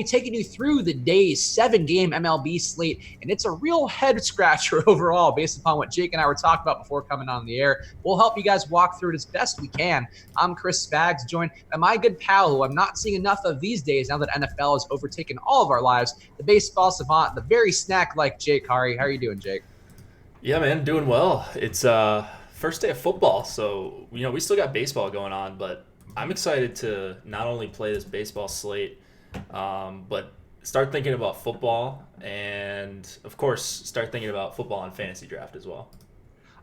taking you through the day's 7-game MLB slate, and it's a real head scratcher overall based upon what Jake and I were talking about before coming on the air. We'll help you guys walk through it as best we can. I'm Chris Spags, joined by my good pal, who I'm not seeing enough of these days now that NFL has overtaken all of our lives, the baseball savant, the very snack-like Jake Hari. How are you doing, Jake? Yeah, man, doing well. It's first day of football, so we still got baseball going on, but I'm excited to not only play this baseball slate, but start thinking about football, and of course, start thinking about football and fantasy draft as well.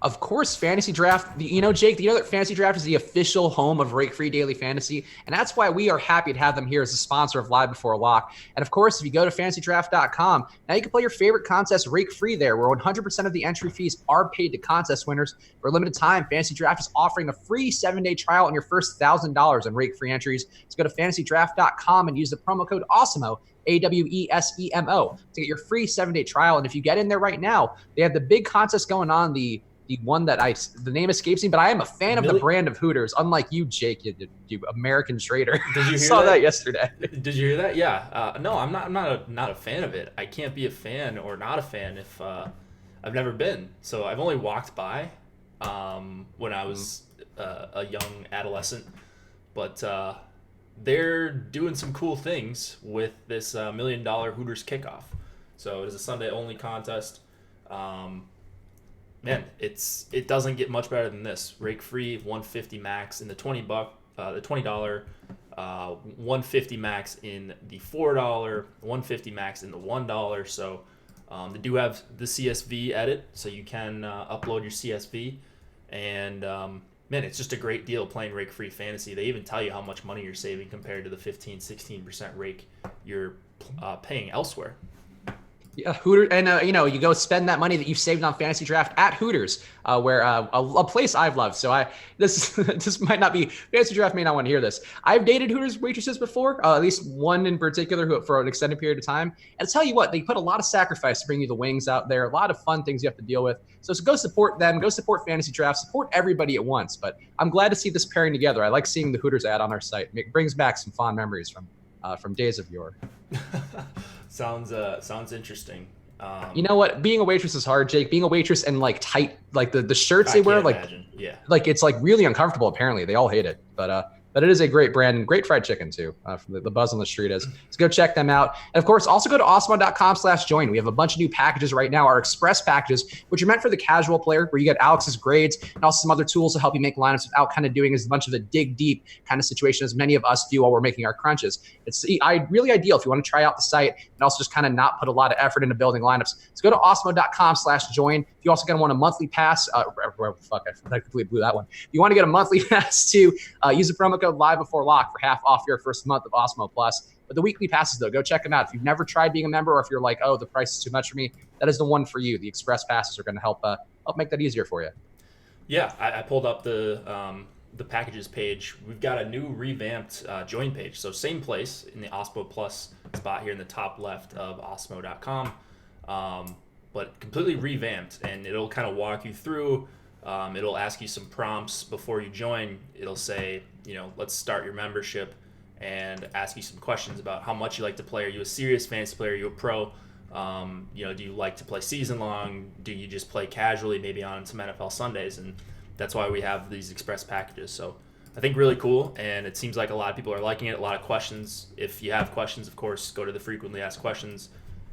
Of course, Fantasy Draft. Jake, that Fantasy Draft is the official home of Rake Free Daily Fantasy, and that's why we are happy to have them here as a sponsor of Live Before Lock. And of course, if you go to FantasyDraft.com, now you can play your favorite contest Rake Free there, where 100% of the entry fees are paid to contest winners. For a limited time, Fantasy Draft is offering a free 7-day trial on your first $1,000 in Rake Free entries. So go to FantasyDraft.com and use the promo code AWESEMO, AWESEMO, to get your free 7-day trial. And if you get in there right now, they have the big contest going on, the one that the name escapes me, but I am a fan of the brand of Hooters. Unlike you, Jake, you American trader. Did you hear saw that yesterday? Did you hear that? Yeah. No, I'm not a fan of it. I can't be a fan or not a fan if I've never been. So I've only walked by when I was a young adolescent, but they're doing some cool things with this $1 million Hooters kickoff. So it is a Sunday only contest. Man, it doesn't get much better than this. Rake free, 150 max in the $20, the $20, 150 max in the $4, 150 max in the $1. So they do have the CSV edit, so you can upload your CSV. And man, it's just a great deal playing Rake Free Fantasy. They even tell you how much money you're saving compared to the 15-16% rake you're paying elsewhere. Yeah, Hooters, and you go spend that money that you've saved on Fantasy Draft at Hooters, where a place I've loved. So this might not be Fantasy Draft may not want to hear this. I've dated Hooters waitresses before, at least one in particular who for an extended period of time. And I'll tell you what, they put a lot of sacrifice to bring you the wings out there, a lot of fun things you have to deal with. So go support them, go support Fantasy Draft, support everybody at once. But I'm glad to see this pairing together. I like seeing the Hooters ad on our site. It brings back some fond memories from days of yore. Sounds interesting. You know what? Being a waitress is hard, Jake. Being a waitress and tight, the shirts they wear, yeah, it's really uncomfortable. Apparently, they all hate it. But it is a great brand and great fried chicken too. From the buzz on the street is. So go check them out. And of course, also go to awesemo.com/join. We have a bunch of new packages right now. Our express packages, which are meant for the casual player, where you get Alex's grades and also some other tools to help you make lineups without kind of doing as much of a dig deep kind of situation as many of us do while we're making our crunches. It's really ideal if you want to try out the site and also just kind of not put a lot of effort into building lineups. So go to awesemo.com/join. If you also want a monthly pass, I completely blew that one. If you want to get a monthly pass to use the promo code Live Before Lock for half off your first month of Awesemo Plus. But the weekly passes, though, go check them out. If you've never tried being a member, or if you're like, oh, the price is too much for me, that is the one for you. The express passes are going to help make that easier for you. Yeah, I pulled up the packages page. We've got a new revamped join page. So same place in the Awesemo Plus spot here in the top left of awesemo.com, but completely revamped, and it'll kind of walk you through. It'll ask you some prompts before you join. It'll say, let's start your membership, and ask you some questions about how much you like to play. Are you a serious fantasy player? Are you a pro? Do you like to play season long? Do you just play casually, maybe on some NFL Sundays? And that's why we have these express packages. So I think really cool, and it seems like a lot of people are liking it. A lot of questions. If you have questions, of course, go to the frequently asked questions.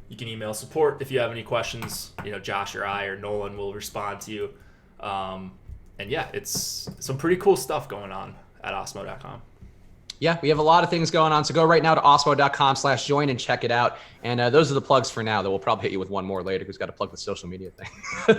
You can email support if you have any questions. Josh or I or Nolan will respond to you. And yeah, it's some pretty cool stuff going on at awesemo.com. Yeah, we have a lot of things going on. So go right now to awesemo.com/join and check it out. And those are the plugs for now, though we'll probably hit you with one more later because we've got to plug the social media thing.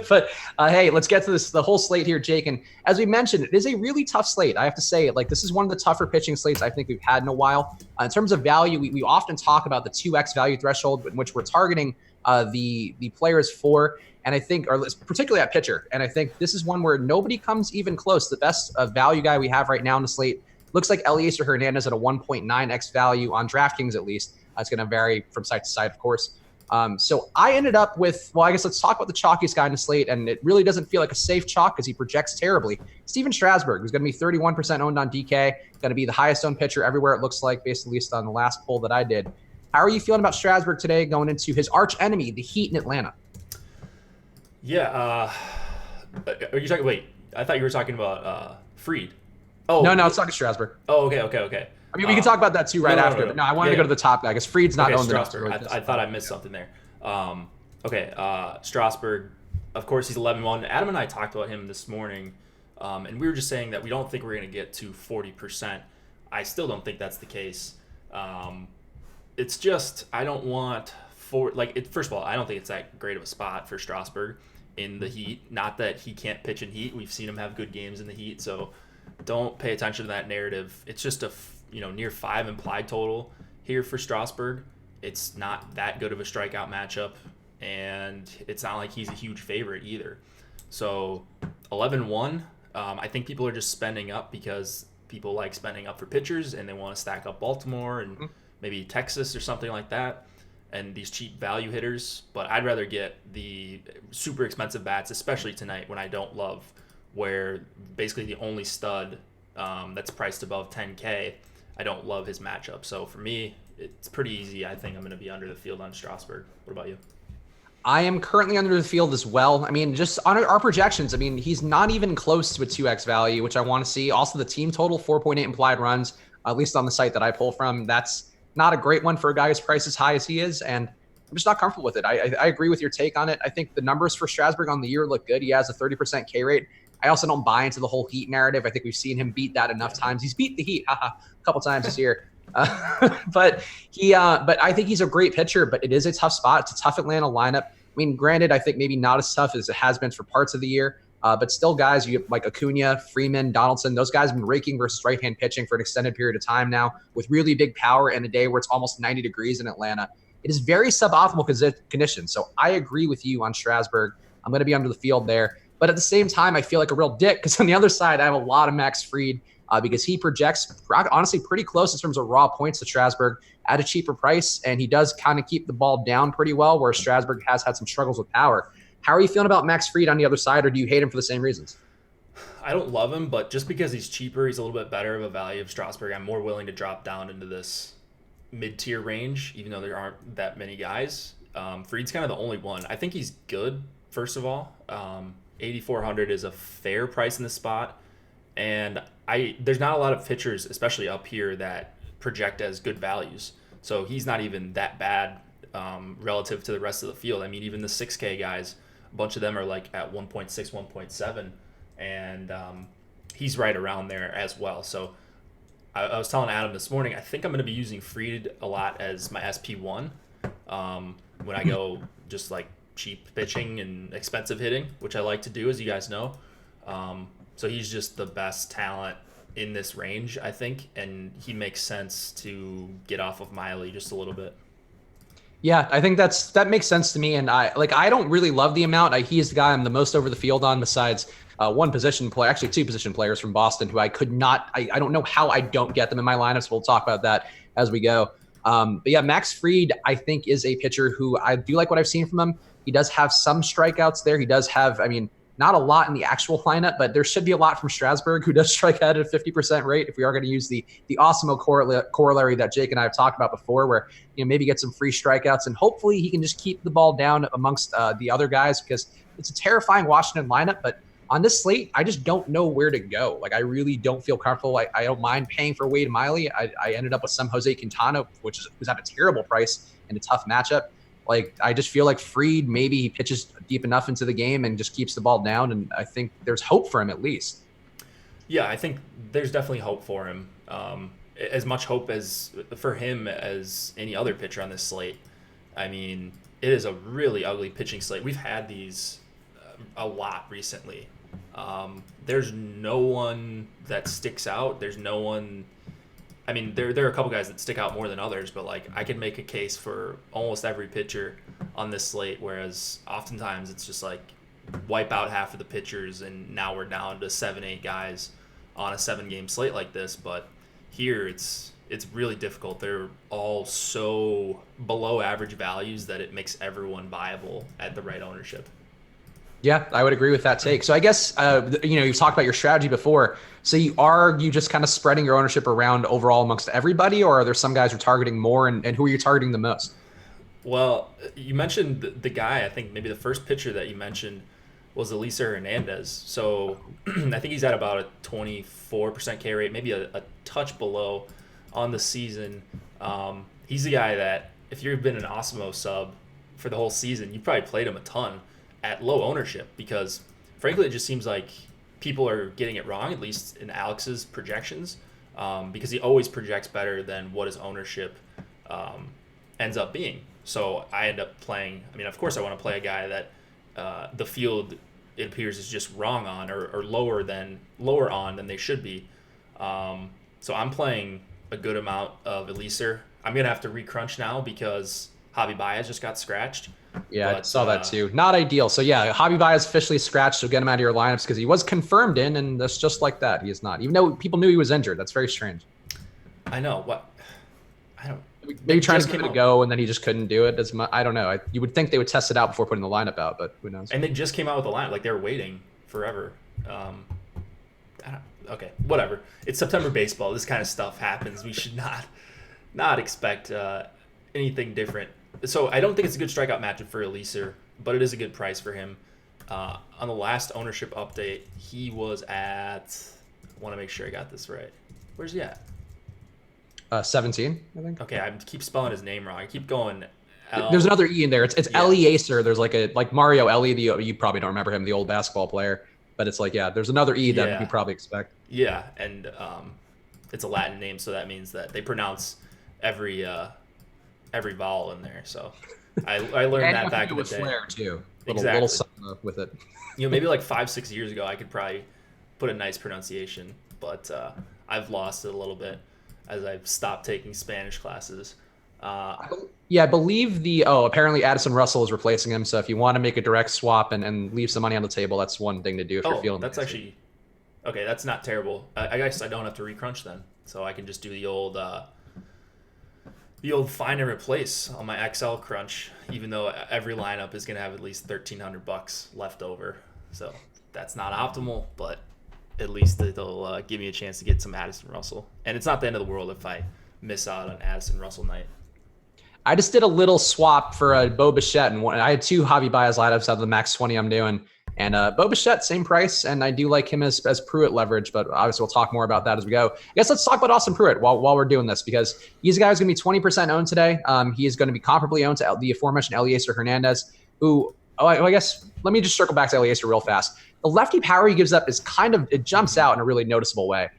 But hey, let's get to the whole slate here, Jake. And as we mentioned, it is a really tough slate. I have to say, this is one of the tougher pitching slates I think we've had in a while. In terms of value, we often talk about the 2x value threshold in which we're targeting the players for. And I think, or particularly at pitcher, and I think this is one where nobody comes even close. The best value guy we have right now in the slate looks like Eliezer Hernandez at a 1.9x value on DraftKings at least. It's going to vary from site to site, of course. So I ended up with, I guess let's talk about the chalkiest guy in the slate, and it really doesn't feel like a safe chalk because he projects terribly. Steven Strasburg, who's going to be 31% owned on DK, going to be the highest owned pitcher everywhere it looks like, based at least on the last poll that I did. How are you feeling about Strasburg today going into his arch enemy, the Heat in Atlanta? Yeah. Are you talking? Wait, I thought you were talking about Freed. Oh, No, it's talking Strasburg. oh, okay. I mean, we can talk about that too right after. But no, I wanted to go to the top guy because Freed's not Okay, owned enough. Strasburg. I thought I missed something there. Strasburg. Of course, he's 11-1. Adam and I talked about him this morning, and we were just saying that we don't think we're going to get to 40%. I still don't think that's the case. It's just I don't want first of all, I don't think it's that great of a spot for Strasburg in the Heat. Not that he can't pitch in Heat. We've seen him have good games in the Heat, so don't pay attention to that narrative. It's just a near 5 implied total here for Strasburg. It's not that good of a strikeout matchup, and it's not like he's a huge favorite either. So 11-1, I think people are just spending up because people like spending up for pitchers and they want to stack up Baltimore and maybe Texas or something like that, and these cheap value hitters. But I'd rather get the super expensive bats, especially tonight when I don't love, where basically the only stud that's priced above 10K, I don't love his matchup. So for me, it's pretty easy. I think I'm going to be under the field on Strasburg. What about you? I am currently under the field as well. I mean, just on our projections, I mean, he's not even close to a 2x value, which I want to see. Also, the team total, 4.8 implied runs, at least on the site that I pull from. That's not a great one for a guy who's priced as high as he is, and I'm just not comfortable with it. I agree with your take on it. I think the numbers for Strasburg on the year look good. He has a 30% K rate. I also don't buy into the whole Heat narrative. I think we've seen him beat that enough times. He's beat the Heat a couple times this year. But I think he's a great pitcher, but it is a tough spot. It's a tough Atlanta lineup. I mean, granted, I think maybe not as tough as it has been for parts of the year, but still guys, you like Acuna, Freeman, Donaldson, those guys have been raking versus right-hand pitching for an extended period of time now with really big power in a day where it's almost 90 degrees in Atlanta. It is very suboptimal conditions. So I agree with you on Strasburg. I'm going to be under the field there. But at the same time, I feel like a real dick because on the other side, I have a lot of Max Fried because he projects honestly pretty close in terms of raw points to Strasburg at a cheaper price. And he does kind of keep the ball down pretty well, where Strasburg has had some struggles with power. How are you feeling about Max Fried on the other side, or do you hate him for the same reasons? I don't love him, but just because he's cheaper, he's a little bit better of a value of Strasburg. I'm more willing to drop down into this mid-tier range, even though there aren't that many guys. Fried's kind of the only one. I think he's good, first of all. 8,400 is a fair price in this spot. And there's not a lot of pitchers, especially up here, that project as good values. So he's not even that bad relative to the rest of the field. I mean, even the 6K guys, a bunch of them are like at 1.6, 1.7, and he's right around there as well. So I was telling Adam this morning, I think I'm going to be using Fried a lot as my SP1 when I go just like cheap pitching and expensive hitting, which I like to do, as you guys know. So he's just the best talent in this range, I think, and he makes sense to get off of Miley just a little bit. Yeah, I think that makes sense to me. And I don't really love the amount. He is the guy I'm the most over the field on, besides one position player, actually two position players from Boston who I could not, I don't know how I don't get them in my lineups. We'll talk about that as we go. But yeah, Max Fried, I think, is a pitcher who I do like what I've seen from him. He does have some strikeouts there. He does have, I mean, not a lot in the actual lineup, but there should be a lot from Strasburg, who does strike out at a 50% rate. If we are going to use the Osmo corollary that Jake and I have talked about before, where maybe get some free strikeouts, and hopefully he can just keep the ball down amongst the other guys, because it's a terrifying Washington lineup. But on this slate, I just don't know where to go. Like, I really don't feel comfortable. I don't mind paying for Wade Miley. I ended up with some Jose Quintana, was at a terrible price in a tough matchup. Like, I just feel like Fried, maybe he pitches deep enough into the game and just keeps the ball down, and I think there's hope for him at least. Yeah, I think there's definitely hope for him. As much hope as for him as any other pitcher on this slate. I mean, it is a really ugly pitching slate. We've had these a lot recently. There's no one that sticks out. There's no one. I mean, there are a couple guys that stick out more than others, but like I could make a case for almost every pitcher on this slate, whereas oftentimes it's just like wipe out half of the pitchers, and now we're down to 7-8 guys on a 7-game slate like this. But here it's really difficult. They're all so below average values that it makes everyone viable at the right ownership. Yeah, I would agree with that take. So I guess, you've talked about your strategy before. So you just kind of spreading your ownership around overall amongst everybody, or are there some guys you're targeting more, and who are you targeting the most? Well, you mentioned the guy. I think maybe the first pitcher that you mentioned was Elisa Hernandez. So I think he's at about a 24% K rate, maybe a touch below on the season. He's the guy that if you've been an Osmo sub for the whole season, you probably played him a ton at low ownership because, frankly, it just seems like people are getting it wrong, at least in Alex's projections, because he always projects better than what his ownership ends up being. So I end up playing. I mean, of course, I want to play a guy that the field, it appears, is just wrong on or lower on than they should be. So I'm playing a good amount of Elieser. I'm gonna have to recrunch now because Javi Baez just got scratched. Yeah, I saw that too. Not ideal. So yeah, Javi Baez officially scratched, so get him out of your lineups because he was confirmed in, and that's just like that. He is not, even though people knew he was injured. That's very strange. I know. What? I don't. Maybe trying to give it a go, and then he just couldn't do it as much. I don't know. You would think they would test it out before putting the lineup out, but who knows? And they just came out with the lineup. Like they were waiting forever. Okay, whatever. It's September baseball. This kind of stuff happens. We should not expect anything different. So I don't think it's a good strikeout matchup for Elieser, but it is a good price for him. On the last ownership update, he was at. I want to make sure I got this right. Where's he at? 17, I think. Okay, I keep spelling his name wrong. I keep going. There's another E in there. It's Elieser. There's like Mario Ellie. You probably don't remember him, the old basketball player. But it's like, there's another E that you probably expect. Yeah, and it's a Latin name, so that means that they pronounce every vowel in there. So I learned that back in the day. Flair too. Exactly. Little something with it. Maybe like 5-6 years ago, I could probably put a nice pronunciation, but I've lost it a little bit as I've stopped taking Spanish classes. I believe apparently Addison Russell is replacing him. So if you want to make a direct swap and leave some money on the table, that's one thing to do if you're feeling. That's actually okay. That's not terrible. I guess I don't have to recrunch then, so I can just do the old find and replace on my XL crunch. Even though every lineup is going to have at least $1,300 left over, so that's not optimal, but at least it'll give me a chance to get some Addison Russell. And it's not the end of the world if I miss out on Addison Russell night. I just did a little swap for Bo Bichette, and I had two Javi Baez lineups out of the max 20 I'm doing. And Bo Bichette, same price, and I do like him as Pruitt leverage, but obviously we'll talk more about that as we go. I guess let's talk about Austin Pruitt while we're doing this, because he's a guy who's going to be 20% owned today. He is going to be comparably owned to the aforementioned Elieser Hernandez, who, I guess, let me just circle back to Elieser real fast. The lefty power he gives up is it jumps out in a really noticeable way.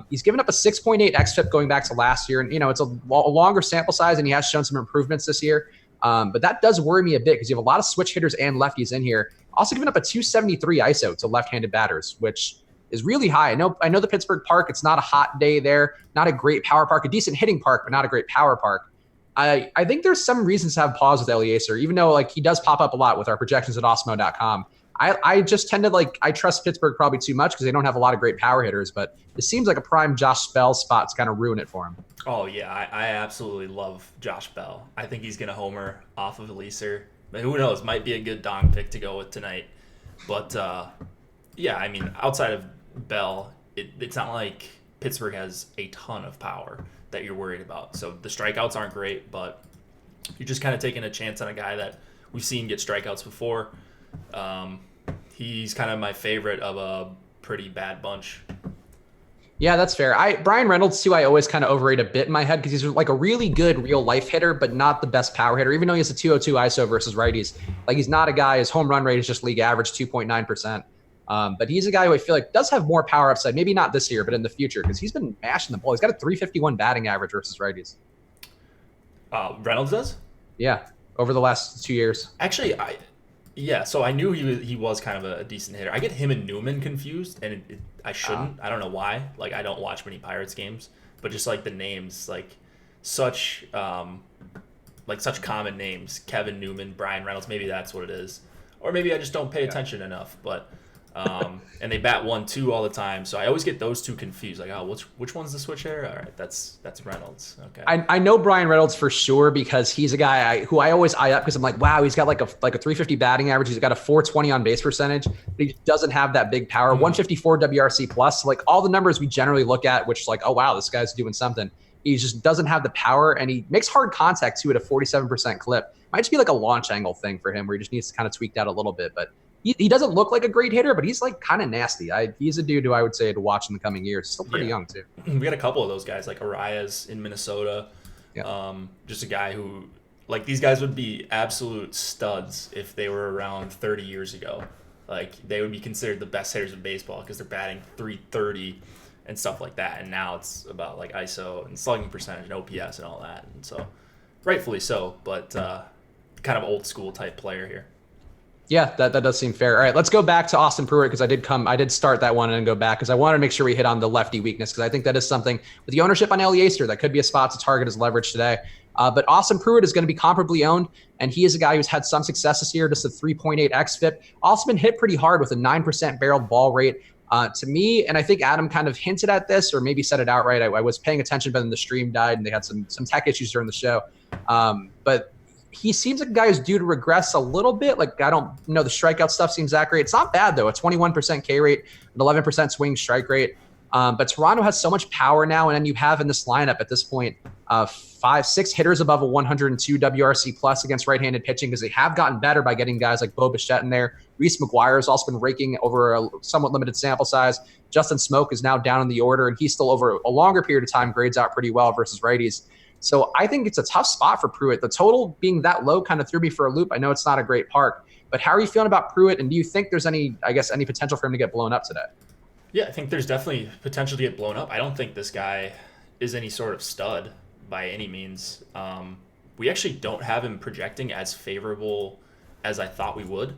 He's given up a 6.8 xFIP going back to last year, and it's a longer sample size, and he has shown some improvements this year. But that does worry me a bit because you have a lot of switch hitters and lefties in here. Also giving up a 273 ISO to left-handed batters, which is really high. I know the Pittsburgh Park, it's not a hot day there, not a great power park, a decent hitting park, but not a great power park. I think there's some reasons to have pause with Elieser, even though he does pop up a lot with our projections at Osmo.com. I just tend to I trust Pittsburgh probably too much because they don't have a lot of great power hitters, but it seems like a prime Josh Bell spot to kind of ruin it for him. Oh yeah, I absolutely love Josh Bell. I think he's gonna homer off of Elieser. But who knows? Might be a good dong pick to go with tonight. But yeah, I mean, outside of Bell, it's not like Pittsburgh has a ton of power that you're worried about. So the strikeouts aren't great, but you're just kind of taking a chance on a guy that we've seen get strikeouts before. He's kind of my favorite of a pretty bad bunch. Yeah, that's fair. Brian Reynolds, too, I always kind of overrate a bit in my head because he's like a really good real-life hitter, but not the best power hitter, even though he has a 202 ISO versus righties. He's not a guy, his home run rate is just league average, 2.9%. But he's a guy who I feel like does have more power upside, maybe not this year, but in the future, because he's been mashing the ball. He's got a 351 batting average versus righties. Reynolds does? Yeah, over the last 2 years. Actually, so I knew he was kind of a decent hitter. I get him and Newman confused, and I shouldn't. I don't know why. I don't watch many Pirates games, but just the names, such common names: Kevin Newman, Brian Reynolds. Maybe that's what it is, or maybe I just don't pay attention enough. But And they bat 1-2 all the time, so I always get those two confused. Like, oh, which one's the switch hitter? All right, that's Reynolds. Okay. I know Brian Reynolds for sure because he's a guy who I always eye up because I'm like, wow, he's got like a 350 batting average. He's got a 420 on base percentage, but he doesn't have that big power. 154 WRC plus, like all the numbers we generally look at, which is like, oh wow, this guy's doing something. He just doesn't have the power, and he makes hard contact too at a 47% clip. Might just be like a launch angle thing for him where he just needs to kind of tweak that a little bit, but. He doesn't look like a great hitter, but he's like kind of nasty. He's a dude who I would say to watch in the coming years. Still pretty young too. We got a couple of those guys like Arias in Minnesota. Yeah. Just a guy who, like, these guys would be absolute studs if they were around 30 years ago. Like, they would be considered the best hitters in baseball because they're batting 330 and stuff like that. And now it's about like ISO and slugging percentage and OPS and all that. And so, rightfully so, but kind of old school type player here. Yeah, that does seem fair. All right, let's go back to Austin Pruitt because I did start that one and go back because I wanted to make sure we hit on the lefty weakness because I think that is something with the ownership on Eliezer that could be a spot to target as leverage today. But Austin Pruitt is going to be comparably owned, and he is a guy who's had some success this year, just a 3.8 xFIP. Also been hit pretty hard with a 9% barreled ball rate. To me, and I think Adam kind of hinted at this or maybe said it outright. I was paying attention, but then the stream died and they had some tech issues during the show. But he seems like a guy who's due to regress a little bit. Like, I don't know, the strikeout stuff seems that great. It's not bad, though. A 21% K rate, an 11% swing strike rate. But Toronto has so much power now, and then you have in this lineup at this point 5-6 hitters above a 102 WRC plus against right-handed pitching because they have gotten better by getting guys like Bo Bichette in there. Reese McGuire has also been raking over a somewhat limited sample size. Justin Smoke is now down in the order, and he's still over a longer period of time grades out pretty well versus righties. So I think it's a tough spot for Pruitt. The total being that low kind of threw me for a loop. I know it's not a great park, but how are you feeling about Pruitt? And do you think there's any potential for him to get blown up today? Yeah, I think there's definitely potential to get blown up. I don't think this guy is any sort of stud by any means. We actually don't have him projecting as favorable as I thought we would.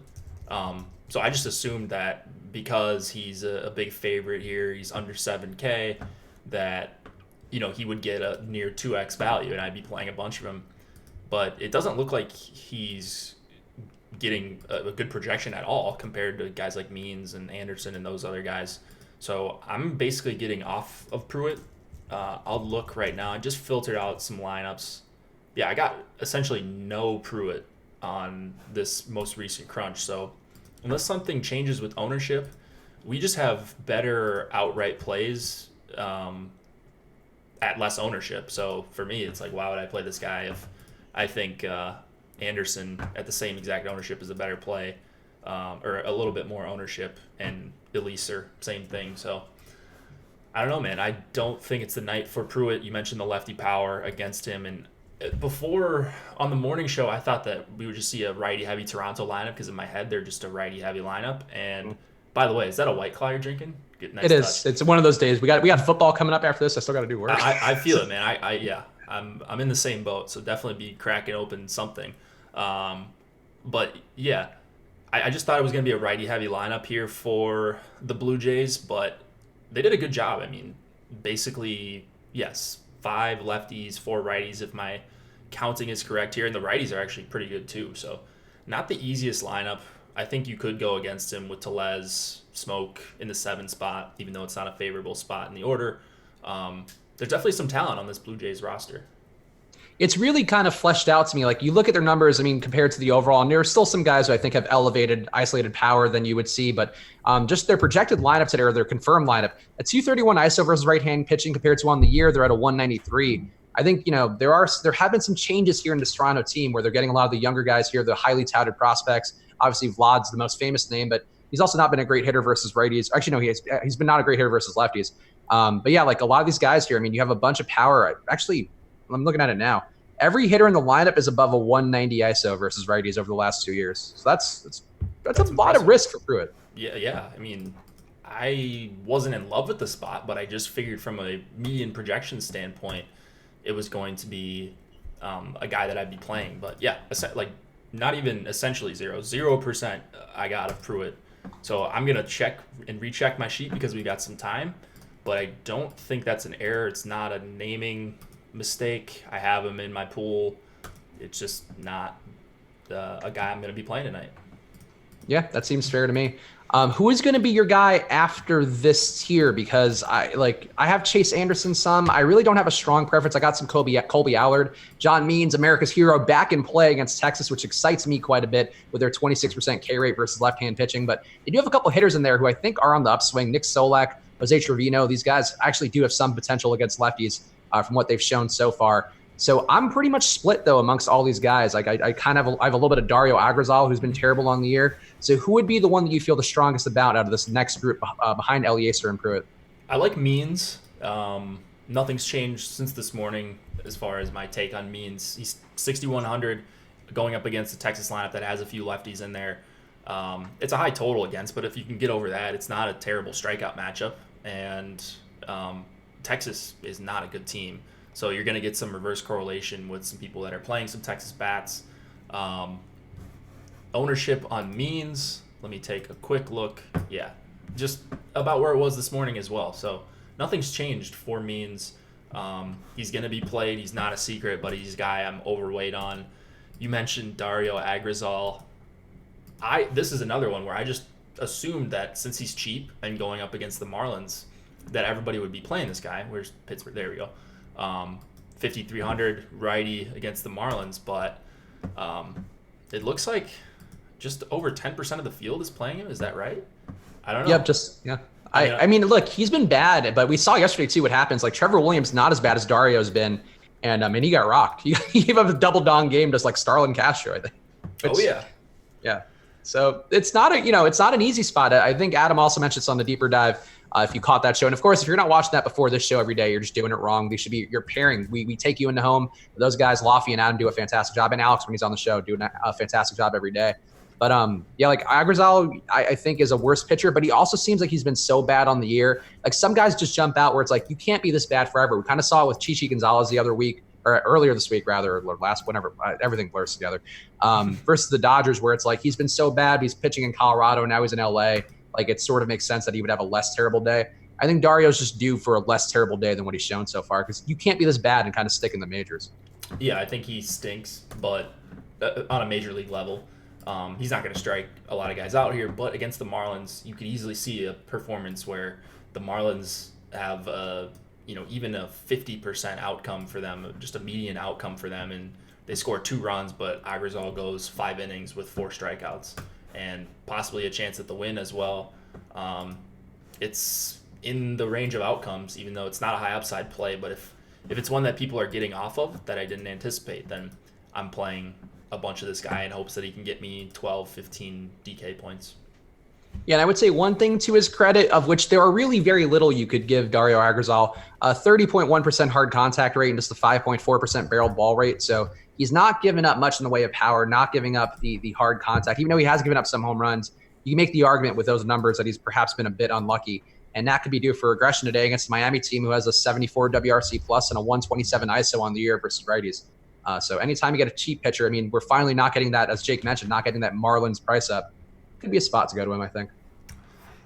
So I just assumed that because he's a big favorite here, he's under 7K, that he would get a near 2x value, and I'd be playing a bunch of him. But it doesn't look like he's getting a good projection at all compared to guys like Means and Anderson and those other guys. So I'm basically getting off of Pruitt. I'll look right now. I just filtered out some lineups. Yeah, I got essentially no Pruitt on this most recent crunch. So unless something changes with ownership, we just have better outright plays at less ownership. So for me, it's like, why would I play this guy if I think Anderson at the same exact ownership is a better play, or a little bit more ownership, and Eliezer, same thing. So I don't know, man. I don't think it's the night for Pruitt. You mentioned the lefty power against him, and before on the morning show, I thought that we would just see a righty-heavy Toronto lineup because in my head they're just a righty-heavy lineup. And by the way, is that a White Claw you're drinking? Nice. It is. It's one of those days. We got football coming up after this. I still got to do work. I feel it, man. I'm in the same boat, so definitely be cracking open something. But yeah, I just thought it was going to be a righty-heavy lineup here for the Blue Jays, but they did a good job. I mean, basically, yes, 5 lefties, 4 righties, if my counting is correct here, and the righties are actually pretty good too. So not the easiest lineup. I think you could go against him with Tellez, Smoke in the 7 spot, even though it's not a favorable spot in the order. There's definitely some talent on this Blue Jays roster. It's really kind of fleshed out to me. Like, you look at their numbers, I mean, compared to the overall, and there are still some guys who I think have elevated, isolated power than you would see, but just their projected lineup today, or their confirmed lineup, at 231 ISO versus right-hand pitching compared to on the year, they're at a 193. I think, there have been some changes here in this Toronto team where they're getting a lot of the younger guys here, the highly touted prospects. Obviously, Vlad's the most famous name, but he's also not been a great hitter versus righties. Actually, no, he's been not a great hitter versus lefties. But yeah, like a lot of these guys here, I mean, you have a bunch of power. Actually, I'm looking at it now. Every hitter in the lineup is above a 190 ISO versus righties over the last 2 years. So that's a lot of risk for Pruitt. Yeah. I mean, I wasn't in love with the spot, but I just figured from a median projection standpoint, it was going to be a guy that I'd be playing. But yeah, like not even essentially 0% I got of Pruitt. So I'm going to check and recheck my sheet because we got some time, but I don't think that's an error. It's not a naming mistake. I have him in my pool. It's just not a guy I'm going to be playing tonight. Yeah, that seems fair to me. Who is going to be your guy after this tier? Because I have Chase Anderson some. I really don't have a strong preference. I got some Colby Allard, John Means, America's hero, back in play against Texas, which excites me quite a bit with their 26% K rate versus left-hand pitching. But they do have a couple of hitters in there who I think are on the upswing. Nick Solak, Jose Trevino. These guys actually do have some potential against lefties from what they've shown so far. So I'm pretty much split though amongst all these guys. Like I kind of I have a little bit of Dario Agrazal, who's been terrible on the year. So who would be the one that you feel the strongest about out of this next group behind Eliezer and Pruitt? I like Means. Nothing's changed since this morning as far as my take on Means. He's 6,100 going up against the Texas lineup that has a few lefties in there. It's a high total against, but if you can get over that, it's not a terrible strikeout matchup. And Texas is not a good team. So you're going to get some reverse correlation with some people that are playing some Texas bats. Ownership on Means, let me take a quick look. Yeah, just about where it was this morning as well. So nothing's changed for Means. He's going to be played. He's not a secret, but he's a guy I'm overweight on. You mentioned Dario Agrazal. This is another one where I just assumed that since he's cheap and going up against the Marlins, that everybody would be playing this guy. Where's Pittsburgh? There we go. 5,300 righty against the Marlins, but it looks like just over 10% of the field is playing him. Is that right? I don't know. Yep, yeah. I mean, look, he's been bad, but we saw yesterday too what happens. Like Trevor Williams, not as bad as Dario's been, and he got rocked. He gave up a double dong game just like Starlin Castro, I think. Yeah. So it's not it's not an easy spot. I think Adam also mentioned this on the deeper dive. If you caught that show. And of course, if you're not watching that before this show every day, you're just doing it wrong. They should be your pairing. We take you into home. Those guys, Lofty and Adam, do a fantastic job. And Alex, when he's on the show, doing a fantastic job every day. But like Agrazal, I think is a worse pitcher, but he also seems like he's been so bad on the year. Like some guys just jump out where it's like, you can't be this bad forever. We kind of saw it with Chichi Gonzalez the other week, or earlier this week, rather, or last, whenever, everything blurs together, versus the Dodgers, where it's like, he's been so bad. He's pitching in Colorado. Now he's in LA. Like it sort of makes sense that he would have a less terrible day. I think Dario's just due for a less terrible day than what he's shown so far, because you can't be this bad and kind of stick in the majors. Yeah, I think he stinks, but on a major league level. He's not going to strike a lot of guys out here, but against the Marlins, you could easily see a performance where the Marlins have even a 50% outcome for them, just a median outcome for them, and they score 2 runs, but Agrazal goes 5 innings with 4 strikeouts and possibly a chance at the win as well. It's in the range of outcomes, even though it's not a high upside play, but if it's one that people are getting off of that I didn't anticipate, then I'm playing a bunch of this guy in hopes that he can get me 12, 15 DK points. Yeah, and I would say one thing to his credit, of which there are really very little you could give Dario Agrazal, a 30.1% hard contact rate and just a 5.4% barreled ball rate. So he's not giving up much in the way of power, not giving up the hard contact. Even though he has given up some home runs, you can make the argument with those numbers that he's perhaps been a bit unlucky. And that could be due for regression today against the Miami team, who has a 74 WRC plus and a 127 ISO on the year versus righties. So anytime you get a cheap pitcher, I mean, we're finally not getting that, as Jake mentioned, not getting that Marlins price up. Could be a spot to go to him, I think.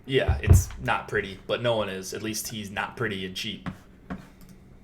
Yeah, it's not pretty, but no one is. At least he's not pretty and cheap.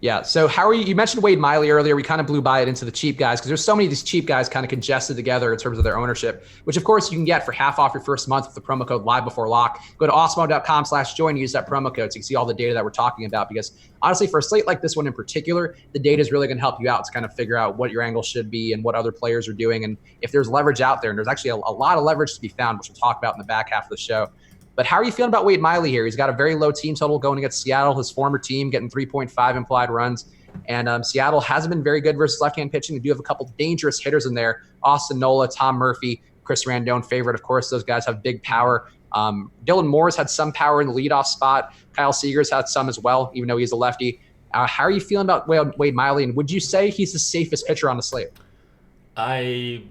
Yeah, so how are you? You mentioned Wade Miley earlier. We kind of blew by it into the cheap guys because there's so many of these cheap guys kind of congested together in terms of their ownership, which of course you can get for half off your first month with the promo code LiveBeforeLock. Go to awesemo.com/join, use that promo code so you can see all the data that we're talking about, because honestly, for a slate like this one in particular, the data is really going to help you out to kind of figure out what your angle should be and what other players are doing. And if there's leverage out there, and there's actually a lot of leverage to be found, which we'll talk about in the back half of the show. But how are you feeling about Wade Miley here? He's got a very low team total going against Seattle, his former team, getting 3.5 implied runs. And Seattle hasn't been very good versus left-hand pitching. They do have a couple dangerous hitters in there. Austin Nola, Tom Murphy, Chris Randone favorite. Of course, those guys have big power. Dylan Moore's had some power in the leadoff spot. Kyle Seager's had some as well, even though he's a lefty. How are you feeling about Wade Miley? And would you say he's the safest pitcher on the slate? I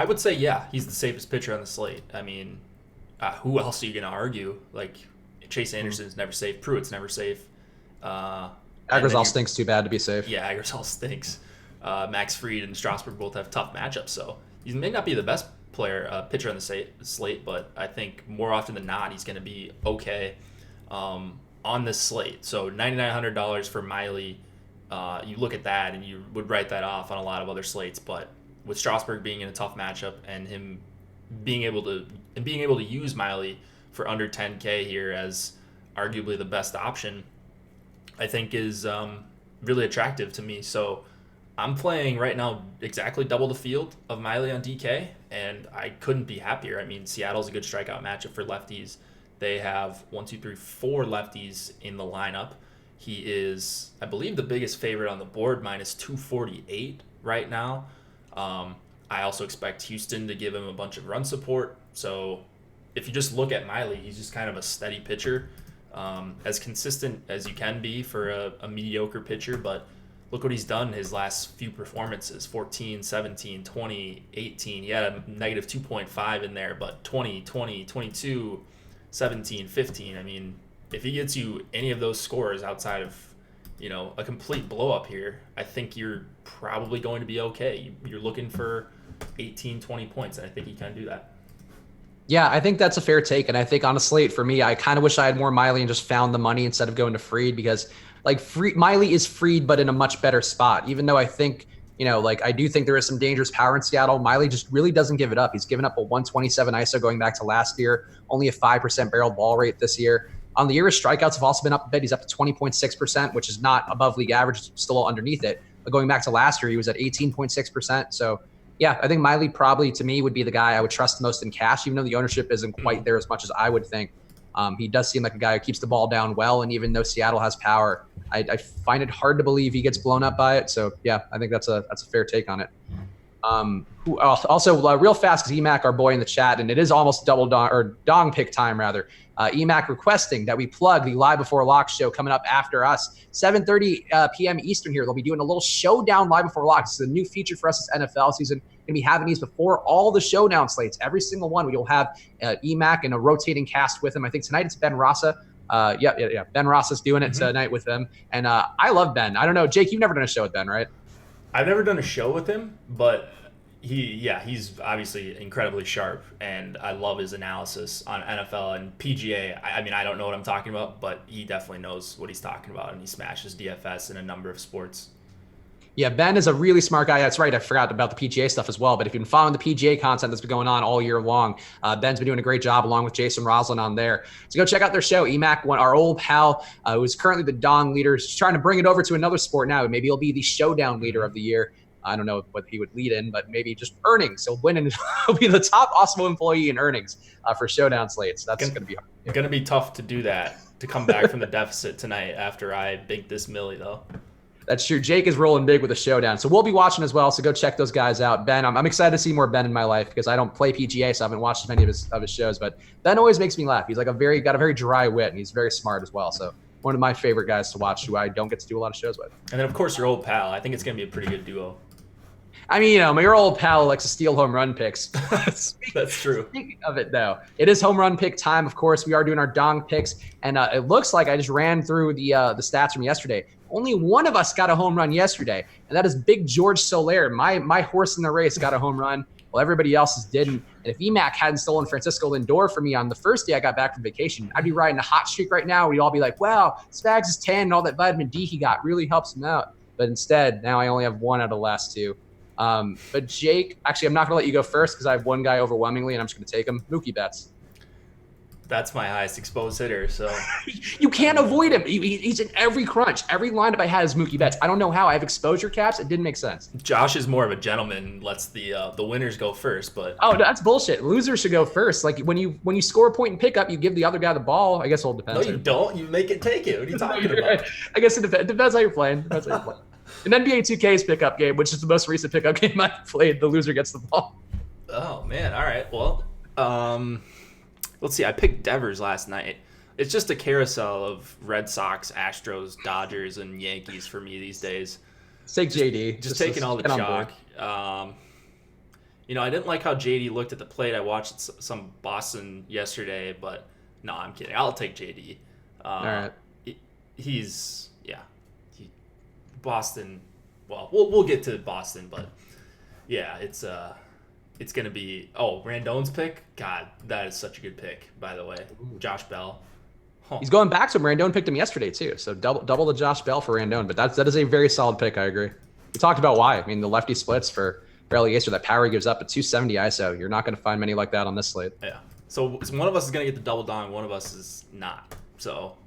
would say, yeah, he's the safest pitcher on the slate. I mean, who else are you going to argue? Like, Chase Anderson's never safe. Pruitt's never safe. Agrazal stinks too bad to be safe. Yeah, Agrazal stinks. Max Fried and Strasburg both have tough matchups, so he may not be the best pitcher on the slate, but I think more often than not he's going to be okay on this slate. So $9,900 for Miley, you look at that and you would write that off on a lot of other slates, but with Strasburg being in a tough matchup and him being able to use Miley for under 10K here as arguably the best option, I think is really attractive to me. So I'm playing right now exactly double the field of Miley on DK, and I couldn't be happier. I mean, Seattle's a good strikeout matchup for lefties. They have 4 lefties in the lineup. He is, I believe, the biggest favorite on the board, minus 248 right now. I also expect Houston to give him a bunch of run support. So if you just look at Miley, he's just kind of a steady pitcher, as consistent as you can be for a mediocre pitcher. But look what he's done his last few performances, 14, 17, 20, 18. He had a negative 2.5 in there, but 20, 20, 22, 17, 15. I mean, if he gets you any of those scores outside of, a complete blow up here, I think you're probably going to be okay. You're looking for 18, 20 points, and I think he can do that. Yeah, I think that's a fair take. And I think on a slate for me, I kind of wish I had more Miley and just found the money instead of going to Fried, because Miley is Fried, but in a much better spot. Even though I think, I do think there is some dangerous power in Seattle, Miley just really doesn't give it up. He's given up a 127 ISO going back to last year, only a 5% barrel ball rate this year. On the year, his strikeouts have also been up a bit. He's up to 20.6%, which is not above league average, still underneath it. But going back to last year, he was at 18.6%. So, yeah, I think Miley probably, to me, would be the guy I would trust most in cash, even though the ownership isn't quite there as much as I would think. He does seem like a guy who keeps the ball down well, and even though Seattle has power, I find it hard to believe he gets blown up by it. So, yeah, I think that's a fair take on it. Also, real fast, because EMAC, our boy in the chat, and it is almost double dong pick time, rather. EMAC requesting that we plug the Live Before Lock show coming up after us, 7:30 p.m. Eastern here. They'll be doing a little Showdown Live Before Lock. It's a new feature for us this NFL season. Going to be having these before all the Showdown slates. Every single one, we will have EMAC and a rotating cast with him. I think tonight it's Ben Rasa. Yeah. Ben Rosa's doing it tonight with them. And I love Ben. I don't know, Jake, you've never done a show with Ben, right? I've never done a show with him, but he's obviously incredibly sharp, and I love his analysis on NFL and PGA. I mean, I don't know what I'm talking about, but he definitely knows what he's talking about, and he smashes DFS in a number of sports. Yeah, Ben is a really smart guy. That's right. I forgot about the PGA stuff as well. But if you've been following the PGA content that's been going on all year long, Ben's been doing a great job along with Jason Roslin on there. So go check out their show. EMAC, our old pal, who is currently the Dong leader, is trying to bring it over to another sport now. Maybe he'll be the Showdown leader of the year. I don't know what he would lead in, but maybe just earnings. He'll win and he'll be the top Osmo employee in earnings for Showdown slates. That's going to be hard. It's going to be tough to do that, to come back from the deficit tonight after I banked this milli, though. That's true. Jake is rolling big with a Showdown. So we'll be watching as well. So go check those guys out. Ben, I'm excited to see more Ben in my life, because I don't play PGA, so I haven't watched many of his shows. But Ben always makes me laugh. He's like got a very dry wit, and he's very smart as well. So one of my favorite guys to watch, who I don't get to do a lot of shows with. And then, of course, your old pal. I think it's going to be a pretty good duo. I mean, my old pal likes to steal home run picks. That's true. Speaking of it, though, it is home run pick time. Of course, we are doing our dong picks, and it looks like I just ran through the stats from yesterday. Only one of us got a home run yesterday, and that is Big George Soler. My horse in the race got a home run, while everybody else's didn't. And if EMAC hadn't stolen Francisco Lindor for me on the first day I got back from vacation, I'd be riding a hot streak right now. We'd all be like, wow, Spags is 10, and all that vitamin D he got really helps him out. But instead, now I only have one out of the last two. But Jake, actually, I'm not going to let you go first, because I have one guy overwhelmingly, and I'm just going to take him. Mookie Betts. That's my highest exposed hitter, so you can't avoid him. He's in every crunch. Every lineup I had is Mookie Betts. I don't know how. I have exposure caps. It didn't make sense. Josh is more of a gentleman, lets the winners go first, but that's bullshit. Losers should go first. Like when you score a point in pickup, you give the other guy the ball. I guess it all depends. No, you don't. You make it take it. What are you talking about? I guess it depends how you're playing. An NBA 2K's pickup game, which is the most recent pickup game I've played, the loser gets the ball. Oh man! All right. Well, let's see. I picked Devers last night. It's just a carousel of Red Sox, Astros, Dodgers, and Yankees for me these days. Take JD. Just taking all the chalk. I didn't like how JD looked at the plate. I watched some Boston yesterday, but no, I'm kidding. I'll take JD. All right. Boston. Well, we'll get to Boston, but yeah, it's going to be Randon's pick. God, that is such a good pick, by the way. Josh Bell. He's going back to him. Randon picked him yesterday too, so double the Josh Bell for Randon. But that is a very solid pick. I agree. We talked about why. I mean, the lefty splits for relegation, that power he gives up at 270 ISO. You're not going to find many like that on this slate. Yeah. So one of us is going to get the double down, one of us is not. So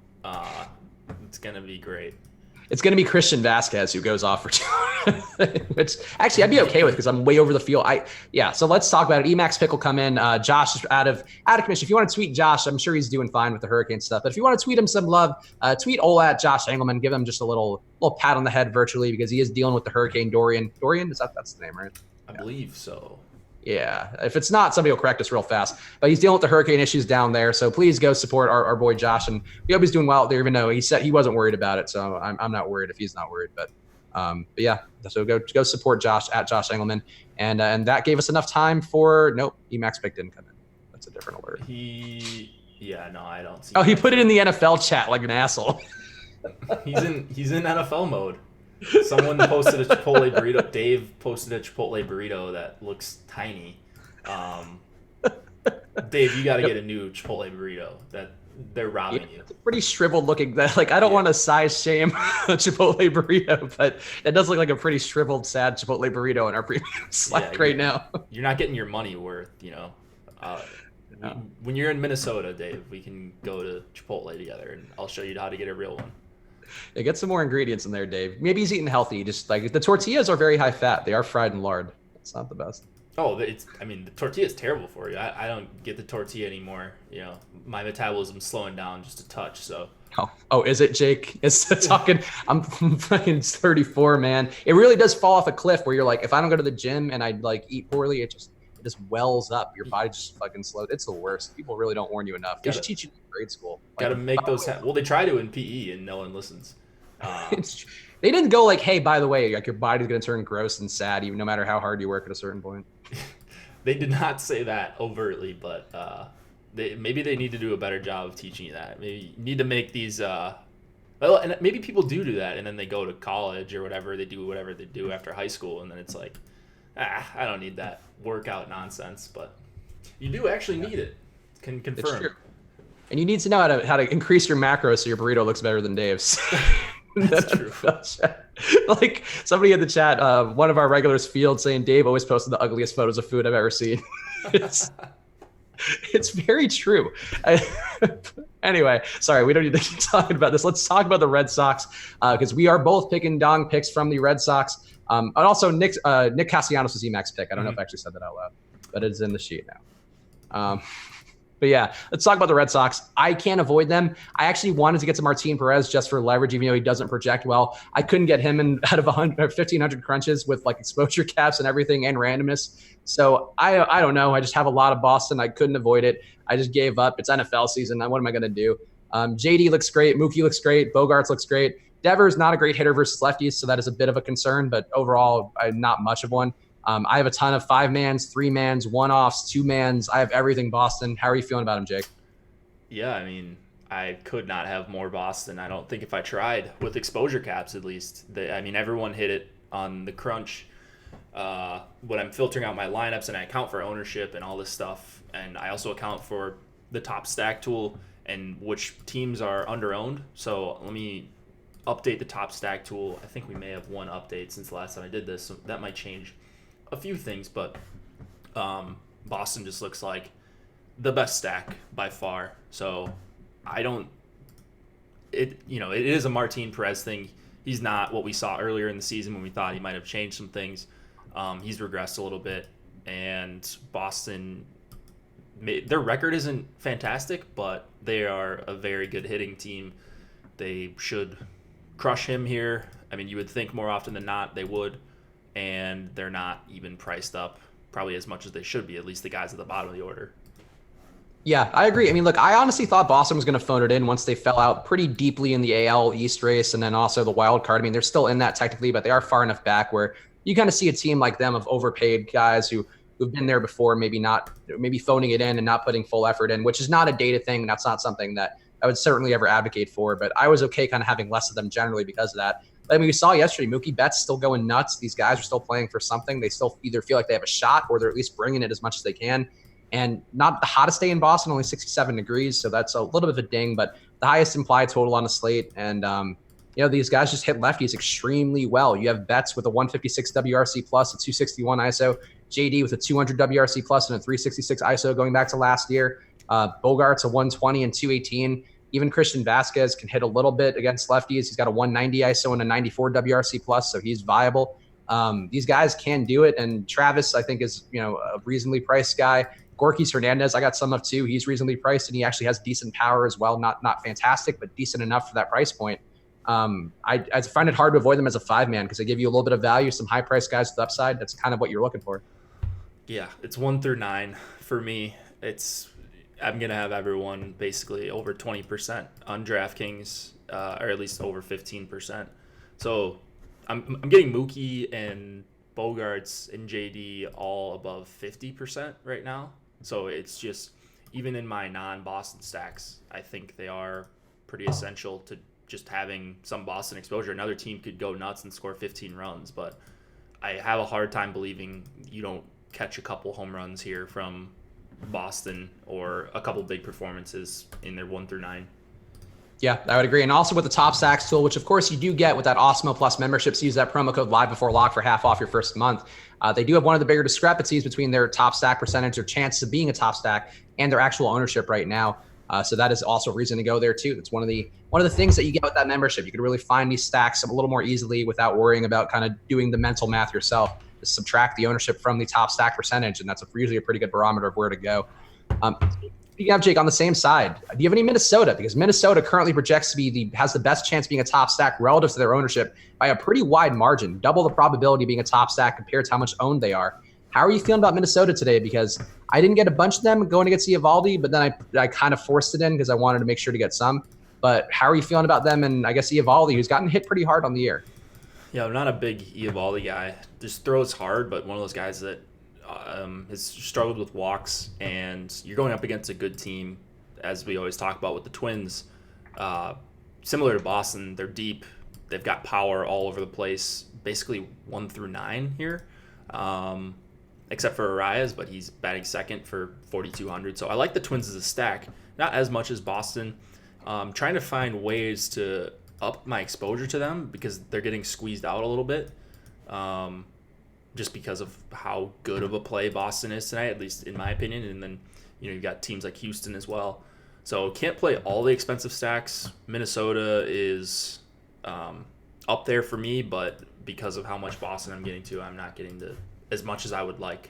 it's going to be great. It's going to be Christian Vasquez who goes off for 200, which actually I'd be okay with because I'm way over the field. So let's talk about it. Emax pick will come in. Josh is out of commission. If you want to tweet Josh, I'm sure he's doing fine with the hurricane stuff. But if you want to tweet him some love, tweet Ola at Josh Engelman. Give him just a little pat on the head virtually because he is dealing with the Hurricane Dorian. Dorian, that's the name, right? I believe so. Yeah, if it's not, somebody will correct us real fast. But he's dealing with the hurricane issues down there, so please go support our boy Josh. And we hope he's doing well out there, even though he said he wasn't worried about it. So I'm not worried if he's not worried. But yeah, so go support Josh at Josh Engelman. And that gave us enough time for Emax pick didn't come in. That's a different alert. I don't see. Oh, he put it in the NFL chat like an asshole. He's in NFL mode. Someone posted a Chipotle burrito. Dave posted a Chipotle burrito that looks tiny. Dave, you got to get a new Chipotle burrito. That they're robbing you. It's pretty shriveled looking. I don't want to size shame a Chipotle burrito, but that does look like a pretty shriveled, sad Chipotle burrito in our premium Slack right now. You're not getting your money worth, When you're in Minnesota, Dave, we can go to Chipotle together, and I'll show you how to get a real one. Yeah, get some more ingredients in there, Dave. Maybe he's eating healthy. Just like the tortillas are very high fat. They are fried in lard. It's not the best. Oh, the tortilla is terrible for you. I don't get the tortilla anymore. My metabolism's slowing down just a touch. So. Oh, is it, Jake? It's talking. I'm fucking 34, man. It really does fall off a cliff where you're like, if I don't go to the gym and I eat poorly, it just wells up. Your body just fucking slows. It's the worst. People really don't warn you enough. They should teach you in grade school. Got to make those. Well, they try to in PE and no one listens. They didn't go like, hey, by the way, like your body's going to turn gross and sad, even no matter how hard you work at a certain point. They did not say that overtly, but maybe they need to do a better job of teaching you that. Maybe you need to make these. And maybe people do that, and then they go to college or whatever. They do whatever they do after high school, and then it's like, I don't need that workout nonsense. But you do actually need it. Can confirm. It's true. And you need to know how to increase your macros so your burrito looks better than Dave's. That's true. Like somebody in the chat, one of our regulars, Field, saying Dave always posted the ugliest photos of food I've ever seen. It's very true. Anyway, sorry, we don't need to keep talking about this. Let's talk about the Red Sox because we are both picking dong picks from the Red Sox. And also Nick Castellanos was Emax pick. I don't know if I actually said that out loud, but it's in the sheet now. But yeah, let's talk about the Red Sox. I can't avoid them. I actually wanted to get to Martin Perez just for leverage, even though he doesn't project well. I couldn't get him out of 1,500 crunches with like exposure caps and everything and randomness. So I don't know. I just have a lot of Boston. I couldn't avoid it. I just gave up. It's NFL season. What am I going to do? JD looks great. Mookie looks great. Bogarts looks great. Devers not a great hitter versus lefties, so that is a bit of a concern. But overall, not much of one. I have a ton of 5-mans, 3-mans, 1-offs, 2-mans. I have everything Boston. How are you feeling about him, Jake? Yeah, I could not have more Boston. I don't think if I tried with exposure caps, at least. Everyone hit it on the crunch. When I'm filtering out my lineups and I account for ownership and all this stuff, and I also account for the top stack tool and which teams are under-owned. So let me update the top stack tool. I think we may have one update since the last time I did this, so that might change a few things, but Boston just looks like the best stack by far. So it is a Martin Perez thing. He's not what we saw earlier in the season when we thought he might have changed some things. He's regressed a little bit, and Boston, their record isn't fantastic, but they are a very good hitting team. They should crush him here. You would think more often than not they would. And they're not even priced up probably as much as they should be, at least the guys at the bottom of the order. Yeah, I agree. Look, I honestly thought Boston was going to phone it in once they fell out pretty deeply in the AL East race and then also the wild card. They're still in that technically, but they are far enough back where you kind of see a team like them of overpaid guys who've been there before, maybe phoning it in and not putting full effort in, which is not a data thing. That's not something that I would certainly ever advocate for, but I was okay kind of having less of them generally because of that. We saw yesterday, Mookie Betts still going nuts. These guys are still playing for something. They still either feel like they have a shot or they're at least bringing it as much as they can. And not the hottest day in Boston, only 67 degrees. So that's a little bit of a ding, but the highest implied total on the slate. And these guys just hit lefties extremely well. You have Betts with a 156 WRC plus, a 261 ISO, JD with a 200 WRC plus and a 366 ISO going back to last year. Bogart's a 120 and 218. Even Christian Vasquez can hit a little bit against lefties. He's got a 190 ISO and a 94 WRC plus, so he's viable. These guys can do it, and Travis, I think, is a reasonably priced guy. Gorkys Hernandez, I got some of too. He's reasonably priced, and he actually has decent power as well. Not fantastic, but decent enough for that price point. I find it hard to avoid them as a 5-man because they give you a little bit of value, some high-priced guys with upside. That's kind of what you're looking for. Yeah, it's 1 through 9 for me. I'm gonna have everyone basically over 20% on DraftKings, or at least over 15%. So I'm getting Mookie and Bogarts and JD all above 50% right now. So it's just, even in my non-Boston stacks, I think they are pretty essential to just having some Boston exposure. Another team could go nuts and score 15 runs, but I have a hard time believing you don't catch a couple home runs here from Boston or a couple big performances in their 1 through 9. Yeah, I would agree. And also with the Top Stacks tool, which of course you do get with that Osmo Plus memberships, use that promo code live before lock for half off your first month. They do have one of the bigger discrepancies between their top stack percentage or chance of being a top stack and their actual ownership right now. So that is also a reason to go there too. That's one of the things that you get with that membership. You can really find these stacks a little more easily without worrying about kind of doing the mental math yourself. Just subtract the ownership from the top stack percentage, and that's usually a pretty good barometer of where to go. Speaking of, Jake, on the same side, do you have any Minnesota? Because Minnesota currently projects to be has the best chance of being a top stack relative to their ownership by a pretty wide margin, double the probability of being a top stack compared to how much owned they are. How are you feeling about Minnesota today? Because I didn't get a bunch of them going against Eovaldi, but then I kind of forced it in because I wanted to make sure to get some. But how are you feeling about them and I guess Eovaldi, who's gotten hit pretty hard on the year? Yeah, I'm not a big Eovaldi guy. Just throws hard, but one of those guys that has struggled with walks, and you're going up against a good team, as we always talk about with the Twins. Similar to Boston, they're deep. They've got power all over the place, basically 1 through 9 here, except for Arias, but he's batting second for 4,200. So I like the Twins as a stack, not as much as Boston. Trying to find ways to up my exposure to them because they're getting squeezed out a little bit. Just because of how good of a play Boston is tonight, at least in my opinion. And then, you've got teams like Houston as well. So can't play all the expensive stacks. Minnesota is up there for me, but because of how much Boston I'm getting to, I'm not getting to as much as I would like.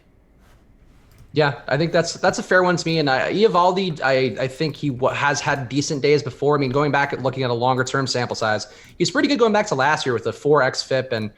Yeah, I think that's a fair one to me. And Eovaldi, I think he has had decent days before. I mean, going back and looking at a longer term sample size, he's pretty good going back to last year with a 4x FIP and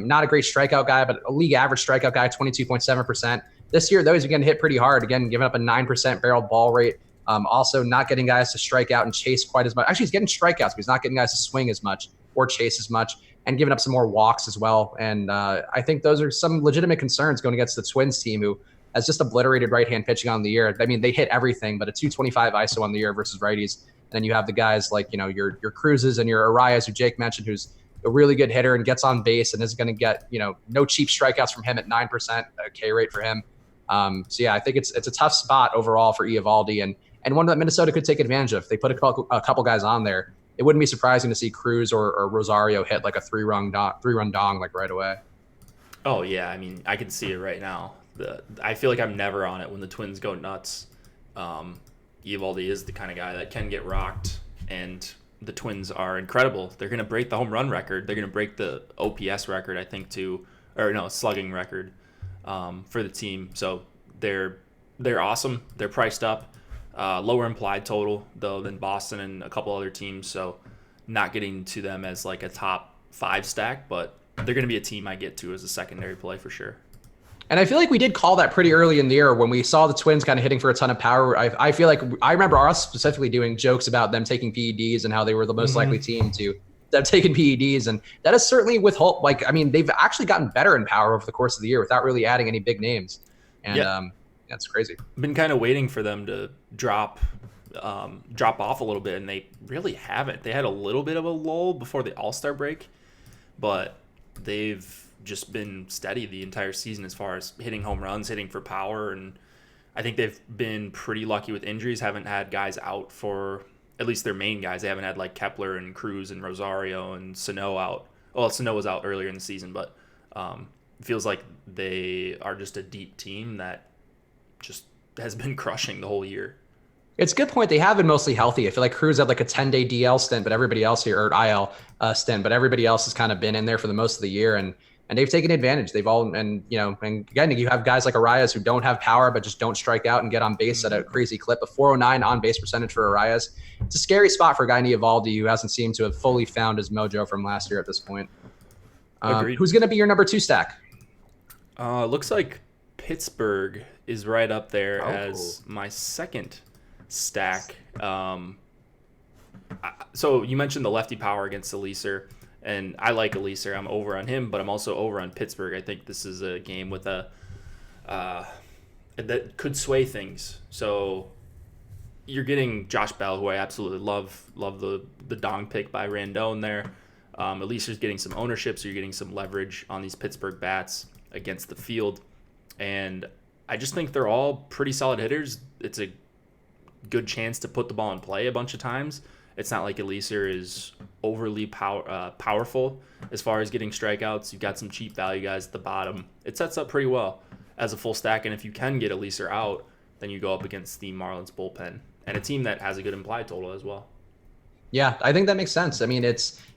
not a great strikeout guy, but a league average strikeout guy, 22.7%. This year, though, he's getting hit pretty hard. Again, giving up a 9% barreled ball rate. Also not getting guys to strike out and chase quite as much. Actually, he's getting strikeouts, but he's not getting guys to swing as much or chase as much, and giving up some more walks as well. And I think those are some legitimate concerns going against the Twins team, who has just obliterated right-hand pitching on the year. I mean, they hit everything, but a 225 ISO on the year versus righties. And then you have the guys like, your Cruzes and your Arias, who Jake mentioned, who's a really good hitter and gets on base and is going to get, no cheap strikeouts from him at 9% K rate for him. So yeah, I think it's a tough spot overall for Eovaldi and one that Minnesota could take advantage of. If they put a couple guys on there, it wouldn't be surprising to see Cruz or Rosario hit like a three-run dong like right away. Oh yeah, I mean, I can see it right now. I feel like I'm never on it when the Twins go nuts. Eovaldi is the kind of guy that can get rocked, and the Twins are incredible. They're going to break the home run record. They're going to break the OPS record, I think, slugging record for the team. So they're awesome. They're priced up. Lower implied total, though, than Boston and a couple other teams. So not getting to them as like a top 5 stack, but they're going to be a team I get to as a secondary play for sure. And I feel like we did call that pretty early in the year when we saw the Twins kind of hitting for a ton of power. I feel like I remember us specifically doing jokes about them taking PEDs and how they were the most likely team to have taken PEDs. And that is certainly with hope. They've actually gotten better in power over the course of the year without really adding any big names. And that's crazy. Been kind of waiting for them to drop off a little bit, and they really haven't. They had a little bit of a lull before the All-Star break, but they've just been steady the entire season as far as hitting home runs, hitting for power, and I think they've been pretty lucky with injuries. Haven't had guys out for at least their main guys. They haven't had like Kepler and Cruz and Rosario and Sano out. Well, Sano was out earlier in the season, but it feels like they are just a deep team that just has been crushing the whole year. It's a good point. They have been mostly healthy. I feel like Cruz had like a 10-day DL stint, but everybody else here, or IL stint, but everybody else has kind of been in there for the most of the year, and they've taken advantage. They've all, and again, you have guys like Arias who don't have power, but just don't strike out and get on base at a crazy clip. A 409 on base percentage for Arias. It's a scary spot for a guy in Eovaldi who hasn't seemed to have fully found his mojo from last year at this point. Who's going to be your number 2 stack? Looks like Pittsburgh is right up there as my second stack. So you mentioned the lefty power against Elieser, and I like Elieser. I'm over on him, but I'm also over on Pittsburgh. I think this is a game with that could sway things. So you're getting Josh Bell, who I absolutely love the dong pick by Randone there. Elieser's getting some ownership, so you're getting some leverage on these Pittsburgh bats against the field, and I just think they're all pretty solid hitters. It's a good chance to put the ball in play a bunch of times. It's not like Elieser is overly powerful as far as getting strikeouts. You've got some cheap value guys at the bottom. It sets up pretty well as a full stack, and if you can get Elieser out, then you go up against the Marlins bullpen and a team that has a good implied total as well. Yeah, I think that makes sense. I mean,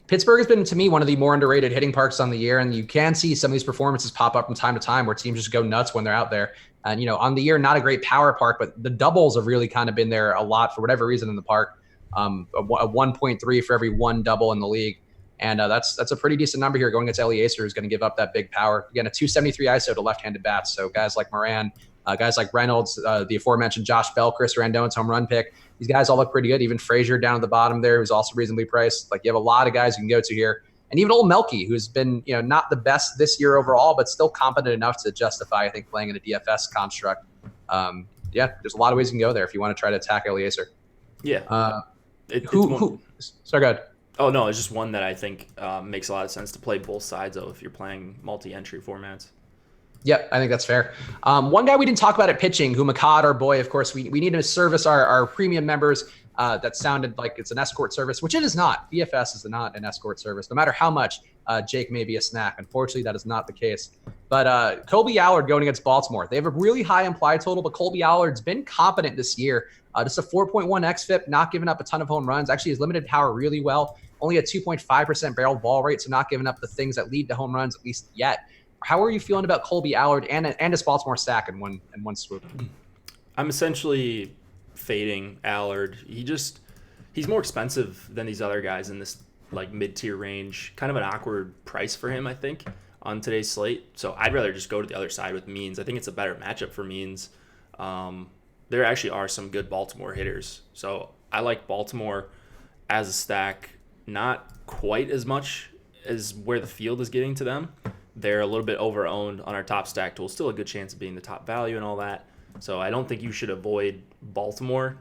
Pittsburgh has been, to me, one of the more underrated hitting parks on the year, and you can see some of these performances pop up from time to time where teams just go nuts when they're out there. And, on the year, not a great power park, but the doubles have really kind of been there a lot for whatever reason in the park. A 1.3 for every one double in the league. And that's a pretty decent number here going against Elieser, who's going to give up that big power. Again, a 273 ISO to left-handed bats. So guys like Moran, guys like Reynolds, the aforementioned Josh Bell, Chris Randone's home run pick. These guys all look pretty good. Even Frazier down at the bottom there, who's also reasonably priced. Like, you have a lot of guys you can go to here. And even old Melky, who's been, not the best this year overall, but still competent enough to justify, I think, playing in a DFS construct. There's a lot of ways you can go there if you want to try to attack Elieser. Yeah. Sorry, go ahead. Oh, no, it's just one that I think makes a lot of sense to play both sides of if you're playing multi-entry formats. Yep, I think that's fair. One guy we didn't talk about at pitching, who Makad, our boy, of course, we need to service our premium members. That sounded like it's an escort service, which it is not. DFS is not an escort service, no matter how much Jake may be a snack. Unfortunately, that is not the case. But Colby Allard going against Baltimore. They have a really high implied total, but Colby Allard's been competent this year. Just a 4.1 xFIP, not giving up a ton of home runs. Actually, has limited power really well. Only a 2.5% barrel ball rate, so not giving up the things that lead to home runs, at least yet. How are you feeling about Colby Allard and his Baltimore stack in one swoop? I'm essentially fading Allard. He's more expensive than these other guys in this like mid-tier range. Kind of an awkward price for him, I think, on today's slate. So I'd rather just go to the other side with Means. I think it's a better matchup for Means. There actually are some good Baltimore hitters. So I like Baltimore as a stack, not quite as much as where the field is getting to them. They're a little bit over-owned on our top stack tool. Still a good chance of being the top value and all that. So I don't think you should avoid Baltimore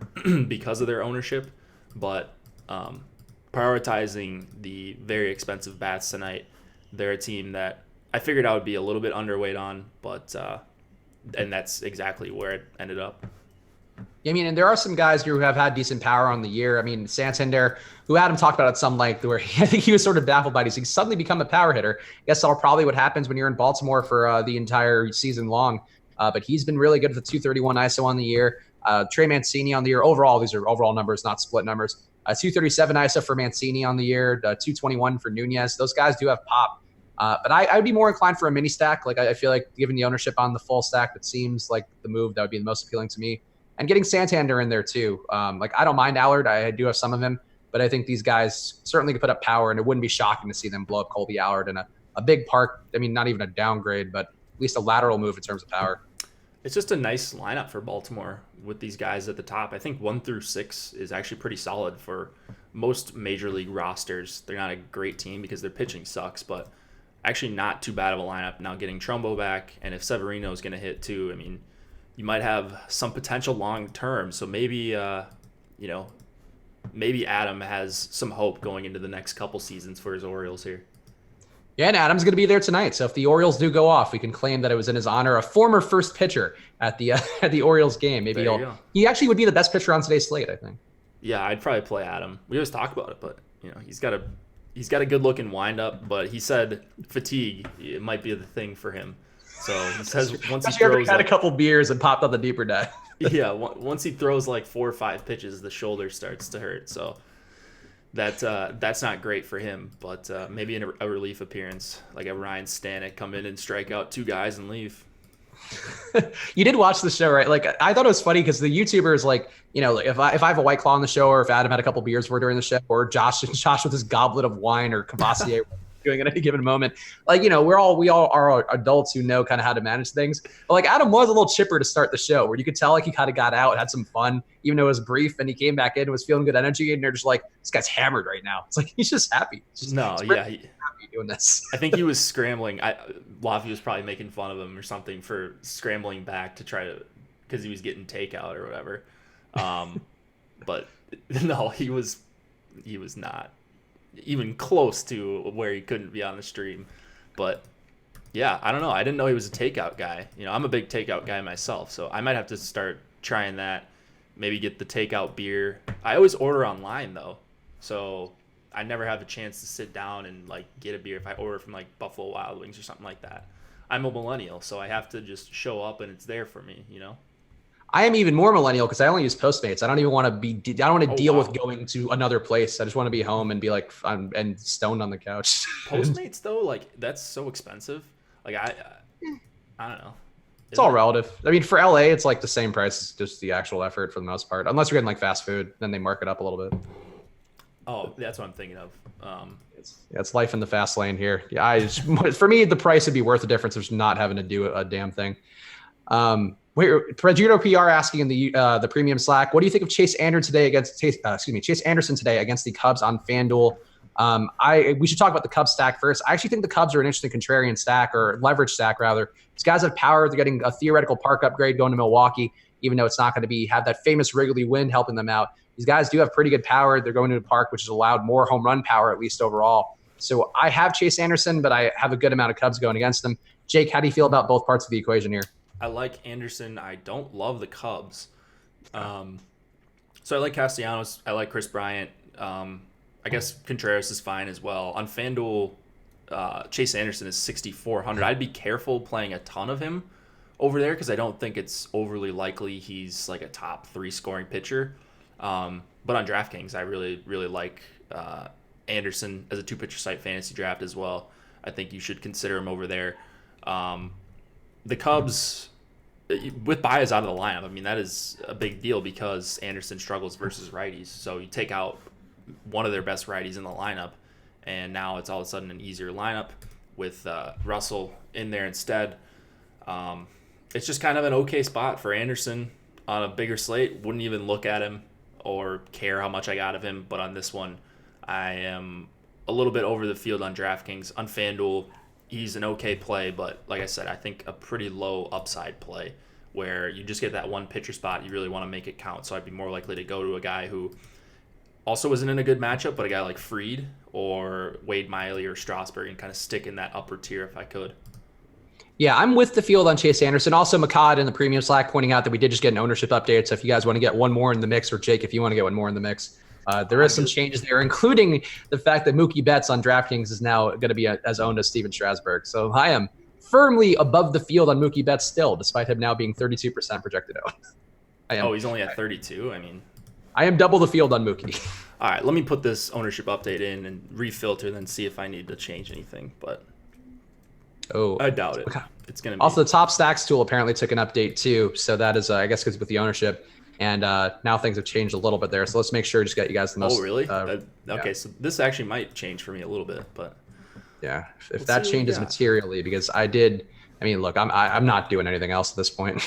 because of their ownership. But prioritizing the very expensive bats tonight, they're a team that I figured I would be a little bit underweight on, but and that's exactly where it ended up. I mean, and there are some guys here who have had decent power on the year. I mean, Santander, who Adam talked about at some length, where I think he was sort of baffled by this. He's suddenly become a power hitter. I guess that's probably what happens when you're in Baltimore for the entire season long. But he's been really good with the 231 ISO on the year. Trey Mancini on the year. Overall, these are overall numbers, not split numbers. 237 ISO for Mancini on the year. 221 for Nunez. Those guys do have pop. But I would be more inclined for a mini stack. Like, I feel like given the ownership on the full stack, that seems like the move that would be the most appealing to me. And getting Santander in there too. I don't mind Allard. I do have some of him, but I think these guys certainly could put up power, and it wouldn't be shocking to see them blow up Colby Allard in a big park. I mean, not even a downgrade, but at least a lateral move in terms of power. It's just a nice lineup for Baltimore with these guys at the top. I think 1 through 6 is actually pretty solid for most major league rosters. They're not a great team because their pitching sucks, but actually not too bad of a lineup. Now getting Trumbo back, and if Severino is going to hit too, I mean, you might have some potential long term. So maybe, maybe Adam has some hope going into the next couple seasons for his Orioles here. Yeah, and Adam's going to be there tonight. So if the Orioles do go off, we can claim that it was in his honor. A former first pitcher at the Orioles game. Maybe he actually would be the best pitcher on today's slate, I think. Yeah, I'd probably play Adam. We always talk about it, but he's got a good looking windup, but he said fatigue it might be the thing for him. So he says once he throws had a couple beers and popped on the deeper dive. Yeah, once he throws like 4 or 5 pitches, the shoulder starts to hurt. So that's not great for him. But maybe in a relief appearance, like a Ryan Stanek, come in and strike out 2 guys and leave. You did watch the show, right? Like, I thought it was funny because the YouTubers, like, like if I have a White Claw on the show, or if Adam had a couple beers for during the show, or Josh with his goblet of wine, or Cavassier doing it at any given moment, like, we all are adults who know kind of how to manage things. But like, Adam was a little chipper to start the show, where you could tell like he kind of got out, had some fun, even though it was brief, and he came back in and was feeling good energy, and they're just like, this guy's hammered right now. It's like he's just happy. He's happy doing this. I think he was scrambling. Lavi was probably making fun of him or something for scrambling back to try to, because he was getting takeout or whatever. But no, he was not even close to where he couldn't be on the stream. But yeah, I don't know. I didn't know he was a takeout guy. I'm a big takeout guy myself, so I might have to start trying that. Maybe get the takeout beer. I always order online though, so I never have a chance to sit down and like get a beer if I order from like Buffalo Wild Wings or something like that. I'm a millennial, so I have to just show up and it's there for me, I am even more millennial because I only use Postmates. I don't even want to deal with going to another place. I just want to be home and be like, and stoned on the couch. Postmates though, like that's so expensive. Like I don't know. It's all relative. I mean, for LA, it's like the same price, just the actual effort for the most part. Unless you're getting like fast food, then they mark it up a little bit. Oh, that's what I'm thinking of. It's life in the fast lane here. Yeah, for me, the price would be worth the difference of just not having to do a damn thing. Judo PR asking in the premium Slack, what do you think of Chase Anderson today against the Cubs on FanDuel? We should talk about the Cubs stack first. I actually think the Cubs are an interesting contrarian stack, or leverage stack rather. These guys have power. They're getting a theoretical park upgrade going to Milwaukee, even though it's not going to have that famous Wrigley wind helping them out. These guys do have pretty good power. They're going to the park, which has allowed more home run power, at least overall. So I have Chase Anderson, but I have a good amount of Cubs going against them. Jake, how do you feel about both parts of the equation here? I like Anderson. I don't love the Cubs. So I like Castellanos. I like Chris Bryant. I guess Contreras is fine as well. On FanDuel, Chase Anderson is 6,400. I'd be careful playing a ton of him over there because I don't think it's overly likely he's like a top 3 scoring pitcher. But on DraftKings, I really, really like Anderson as a 2-pitcher site fantasy draft as well. I think you should consider him over there. The Cubs, with Baez out of the lineup, I mean, that is a big deal because Anderson struggles versus righties. So you take out one of their best righties in the lineup, and now it's all of a sudden an easier lineup with Russell in there instead. It's just kind of an okay spot for Anderson on a bigger slate. Wouldn't even look at him or care how much I got of him, but on this one, I am a little bit over the field on DraftKings. On FanDuel, he's an okay play, but like I said, I think a pretty low upside play where you just get that one pitcher spot. You really want to make it count. So I'd be more likely to go to a guy who also isn't in a good matchup, but a guy like Fried or Wade Miley or Strasburg and kind of stick in that upper tier if I could. Yeah, I'm with the field on Chase Anderson. Also, Makad in the premium Slack pointing out that we did just get an ownership update. So if you guys want to get one more in the mix, or Jake, if you want to get one more in the mix, there is some changes there, including the fact that Mookie Betts on DraftKings is now going to be as owned as Steven Strasburg. So I am firmly above the field on Mookie Betts still, despite him now being 32% projected owned. Oh, he's only at 32? I mean, I am double the field on Mookie. All right, let me put this ownership update in and refilter and then see if I need to change anything. But I doubt it. It's going to be. Also, the top stacks tool apparently took an update too. So that is, I guess, because with the ownership. And now things have changed a little bit there. So let's make sure to just get you guys the most. Oh, really? Okay, yeah. So this actually might change for me a little bit, but. Yeah, if that changes materially, because I mean, look, I'm not doing anything else at this point.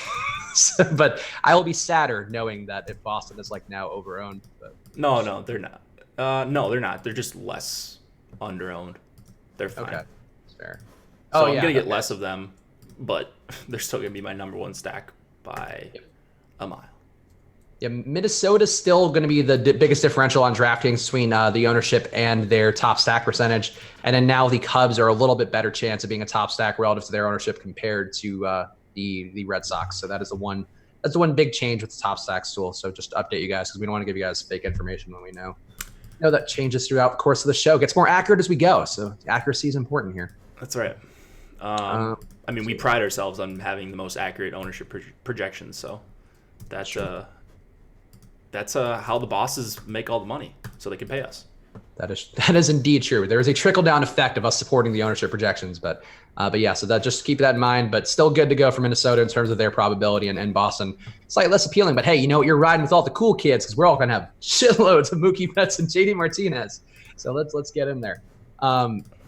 But I will be sadder knowing that if Boston is like now overowned. But. No, they're not. No, they're not. They're just less underowned. They're fine. Okay, that's fair. So I'm going to get less of them, but they're still going to be my number one stack by a mile. Yeah, Minnesota's still going to be the biggest differential on DraftKings between the ownership and their top stack percentage. And then now the Cubs are a little bit better chance of being a top stack relative to their ownership compared to the Red Sox. So that is the one that's the one big change with the top stacks tool. So just to update you guys, because we don't want to give you guys fake information when we know. That changes throughout the course of the show. Gets more accurate as we go. So accuracy is important here. That's right. I mean, we pride ourselves on having the most accurate ownership projections. So that's how the bosses make all the money, so they can pay us. That is indeed true. There is a trickle down effect of us supporting the ownership projections, but yeah, so that just keep that in mind. But still good to go for Minnesota in terms of their probability, and Boston slightly less appealing. But hey, you're riding with all the cool kids because we're all gonna have shitloads of Mookie Betts and JD Martinez. So let's get in there.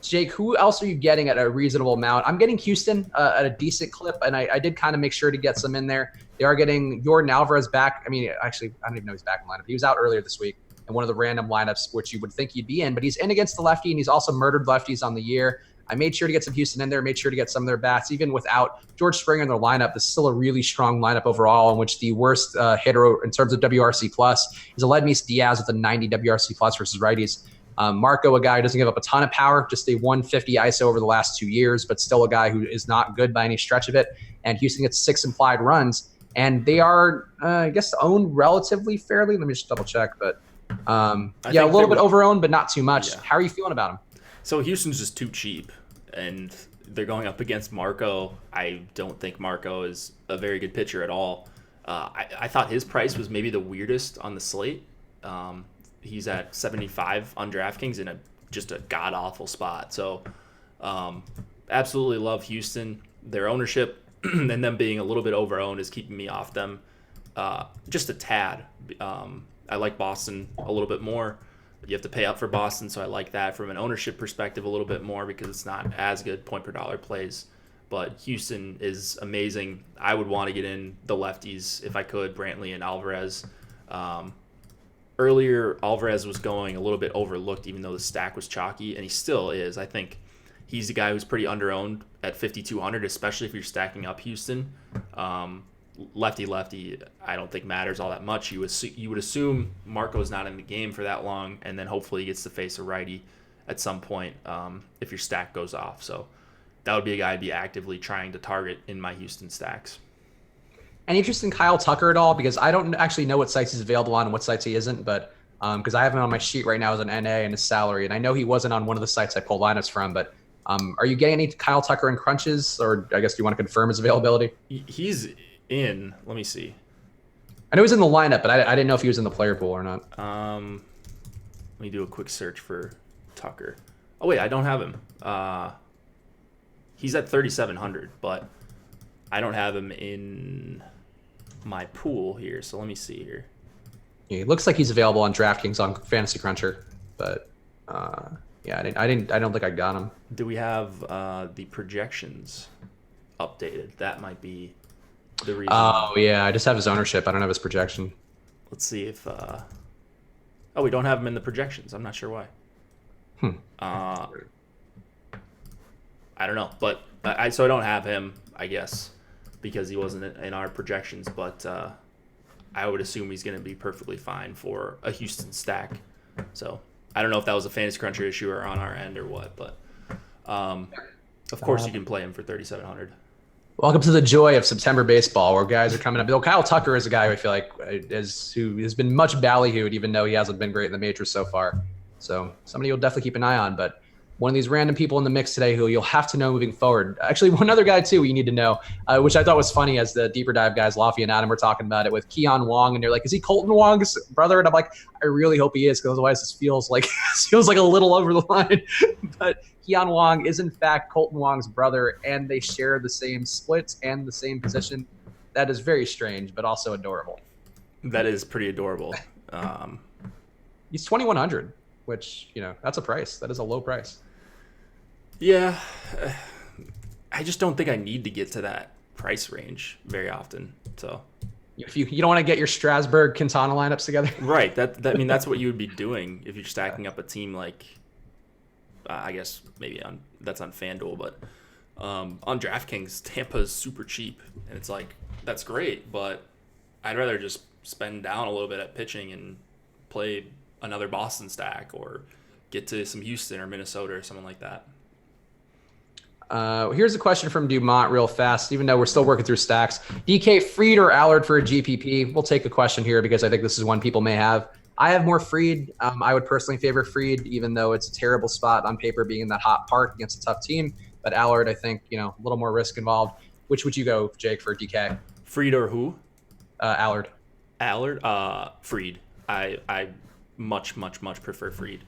Jake, who else are you getting at a reasonable amount? I'm getting Houston at a decent clip, and I did kind of make sure to get some in there. They are getting Jordan Alvarez back. I mean, actually, I don't even know he's back in the lineup. He was out earlier this week in one of the random lineups, which you would think he'd be in, but he's in against the lefty, and he's also murdered lefties on the year. I made sure to get some Houston in there, made sure to get some of their bats. Even without George Springer in their lineup, this is still a really strong lineup overall, in which the worst hitter in terms of WRC plus is Aledmys Diaz with a 90 WRC plus versus righties. Marco, a guy who doesn't give up a ton of power, just a 150 ISO over the last 2 years, but still a guy who is not good by any stretch of it. And Houston gets 6 implied runs, and they are, I guess, owned relatively fairly. Let me just double check, but a little bit over-owned, but not too much. Yeah. How are you feeling about them? So Houston's just too cheap, and they're going up against Marco. I don't think Marco is a very good pitcher at all. I thought his price was maybe the weirdest on the slate. He's at 75 on DraftKings in just a god-awful spot. So absolutely love Houston. Their ownership and them being a little bit over-owned is keeping me off them just a tad. I like Boston a little bit more. You have to pay up for Boston, so I like that from an ownership perspective a little bit more because it's not as good point per dollar plays. But Houston is amazing. I would want to get in the lefties if I could, Brantley and Alvarez. Earlier, Alvarez was going a little bit overlooked, even though the stack was chalky, and he still is. I think he's the guy who's pretty underowned at 5,200, especially if you're stacking up Houston. Lefty, I don't think matters all that much. You would assume Marco's not in the game for that long, and then hopefully he gets to face a righty at some point if your stack goes off. So that would be a guy I'd be actively trying to target in my Houston stacks. Any interest in Kyle Tucker at all? Because I don't actually know what sites he's available on and what sites he isn't, but because I have him on my sheet right now as an NA and his salary, and I know he wasn't on one of the sites I pulled lineups from, but are you getting any Kyle Tucker in crunches, or I guess do you want to confirm his availability? He's in. Let me see. I know he's in the lineup, but I didn't know if he was in the player pool or not. Let me do a quick search for Tucker. Oh, wait, I don't have him. He's at 3,700, but I don't have him in my pool here, so let me see here. Yeah, it looks like he's available on DraftKings on Fantasy Cruncher, but yeah, I don't think I got him. Do we have the projections updated? That might be the reason. Oh yeah, I just have his ownership. I don't have his projection. Let's see if. We don't have him in the projections. I'm not sure why. I don't know, but I don't have him, I guess, because he wasn't in our projections. But I would assume he's going to be perfectly fine for a Houston stack. So I don't know if that was a Fantasy Cruncher issue or on our end or what, but of course you can play him for 3,700. Welcome to the joy of September baseball, where guys are coming up. Though Kyle Tucker is a guy who I feel like who has been much ballyhooed, even though he hasn't been great in the majors so far. So somebody you'll definitely keep an eye on. But one of these random people in the mix today who you'll have to know moving forward. Actually, one other guy, too, you need to know, which I thought was funny as the deeper dive guys, Lafayette and Adam, were talking about it with Keon Wong. And they're like, is he Colton Wong's brother? And I'm like, I really hope he is, because otherwise this feels like a little over the line. But Keon Wong is, in fact, Colton Wong's brother, and they share the same splits and the same position. That is very strange, but also adorable. That is pretty adorable. He's 2,100, which, that's a price. That is a low price. Yeah, I just don't think I need to get to that price range very often. So if you don't want to get your Strasburg Quintana lineups together, right? That's what you would be doing if you're stacking up a team like, I guess maybe that's on FanDuel, but on DraftKings, Tampa is super cheap, and it's like that's great, but I'd rather just spend down a little bit at pitching and play another Boston stack or get to some Houston or Minnesota or something like that. Here's a question from Dumont real fast, even though we're still working through stacks. DK, Freed or Allard for a GPP? We'll take a question here because I think this is one people may have. I have more Freed. I would personally favor Freed, even though it's a terrible spot on paper being in that hot park against a tough team. But Allard, I think, a little more risk involved. Which would you go, Jake, for DK? Freed or who? Allard. Allard? Freed. I much prefer Freed.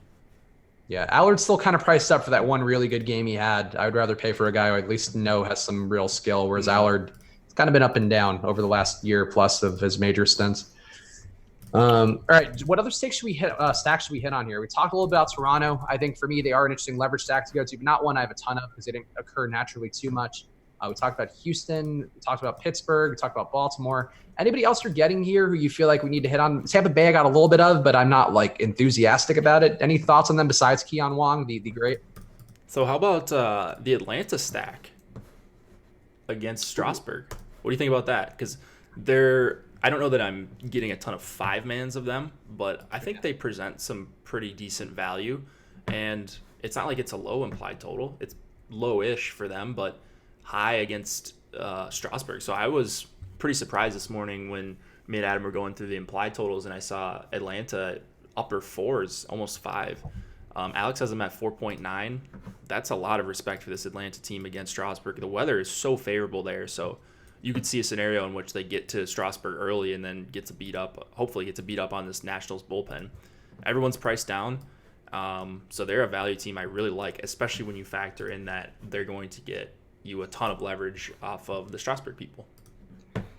Yeah, Allard's still kind of priced up for that one really good game he had. I would rather pay for a guy who I at least know has some real skill, whereas Allard has kind of been up and down over the last year plus of his major stints. All right, what other stacks should we hit on here? We talked a little about Toronto. I think for me, they are an interesting leverage stack to go to, but not one I have a ton of because they didn't occur naturally too much. We talked about Houston. We talked about Pittsburgh. We talked about Baltimore. Anybody else you're getting here who you feel like we need to hit on? Tampa Bay I got a little bit of, but I'm not like enthusiastic about it. Any thoughts on them besides Keon Wong, the great? So how about the Atlanta stack against Strasburg? What do you think about that? Because I don't know that I'm getting a ton of 5-mans of them, but I think they present some pretty decent value. And it's not like it's a low implied total. It's low-ish for them, but high against Strasburg. So I was pretty surprised this morning when me and Adam were going through the implied totals and I saw Atlanta upper 4s, almost 5. Alex has them at 4.9. That's a lot of respect for this Atlanta team against Strasburg. The weather is so favorable there, so you could see a scenario in which they get to Strasburg early and then hopefully get to beat up on this Nationals bullpen. Everyone's priced down, so they're a value team I really like, especially when you factor in that they're going to get you a ton of leverage off of the Strasburg people.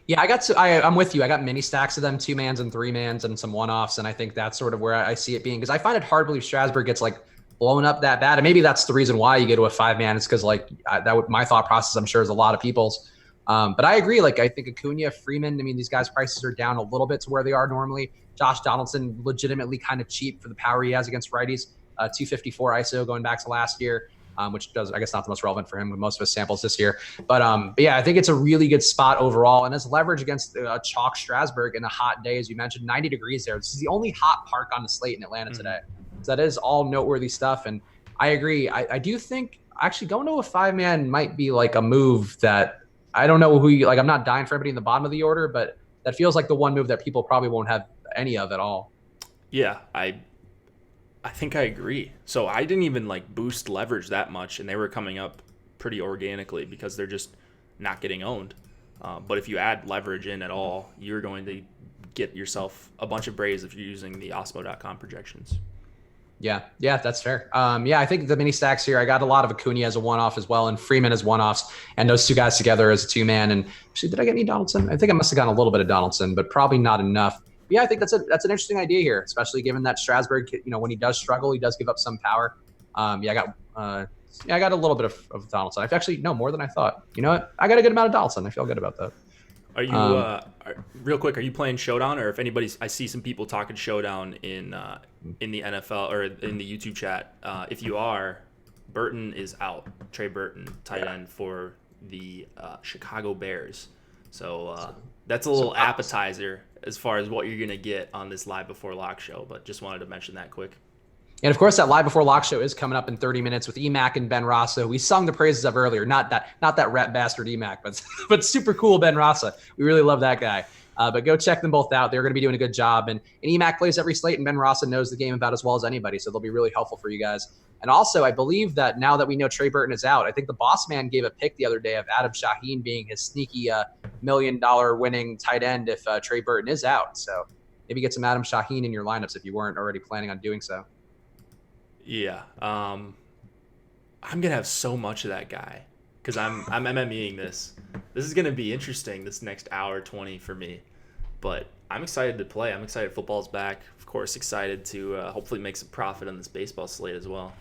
Yeah, I'm with you. I got mini stacks of them, 2-mans and 3-mans and some one-offs, and I think that's sort of where I see it being because I find it hard to believe Strasburg gets like blown up that bad, and maybe that's the reason why you get to a 5-man. It's because my thought process, I'm sure, is a lot of people's. But I agree. Like I think Acuna, Freeman. I mean, these guys' prices are down a little bit to where they are normally. Josh Donaldson, legitimately kind of cheap for the power he has against righties. 254 ISO going back to last year. Which does, I guess, not the most relevant for him with most of his samples this year. But yeah, I think it's a really good spot overall. And as leverage against chalk Strasburg in a hot day, as you mentioned, 90 degrees there. This is the only hot park on the slate in Atlanta today. So that is all noteworthy stuff. And I agree. I do think actually going to a 5-man might be like a move that I don't know I'm not dying for everybody in the bottom of the order, but that feels like the one move that people probably won't have any of at all. Yeah, I think I agree. So I didn't even boost leverage that much, and they were coming up pretty organically because they're just not getting owned. But if you add leverage in at all, you're going to get yourself a bunch of Braves if you're using the Osmo.com projections. Yeah, that's fair. Yeah, I think the mini stacks here, I got a lot of Acuna as a one-off as well, and Freeman as one-offs, and those two guys together as a 2-man. And actually, did I get any Donaldson? I think I must have gotten a little bit of Donaldson, but probably not enough. Yeah, I think that's an interesting idea here, especially given that Strasburg, when he does struggle, he does give up some power. I got a little bit of Donaldson. I've actually more than I thought. You know what? I got a good amount of Donaldson. I feel good about that. Are you real quick? Are you playing Showdown, or if anybody's? I see some people talking Showdown in the NFL or in the YouTube chat. If you are, Burton is out. Trey Burton, tight end for the Chicago Bears. So that's a little appetizer as far as what you're going to get on this Live Before Lock show, but just wanted to mention that quick. And of course, that Live Before Lock show is coming up in 30 minutes with Emac and Ben Rasa. We sung the praises of earlier, not that rat bastard Emac, but super cool Ben Rasa. We really love that guy. But go check them both out. They're going to be doing a good job. And Emac plays every slate, and Ben Rasa knows the game about as well as anybody. So they'll be really helpful for you guys. And also, I believe that now that we know Trey Burton is out, I think the boss man gave a pick the other day of Adam Shaheen being his sneaky $1 million winning tight end if Trey Burton is out. So maybe get some Adam Shaheen in your lineups if you weren't already planning on doing so. Yeah. I'm going to have so much of that guy because I'm MMEing this. This is going to be interesting this next hour 20 for me. But I'm excited to play. I'm excited football's back. Of course, excited to hopefully make some profit on this baseball slate as well.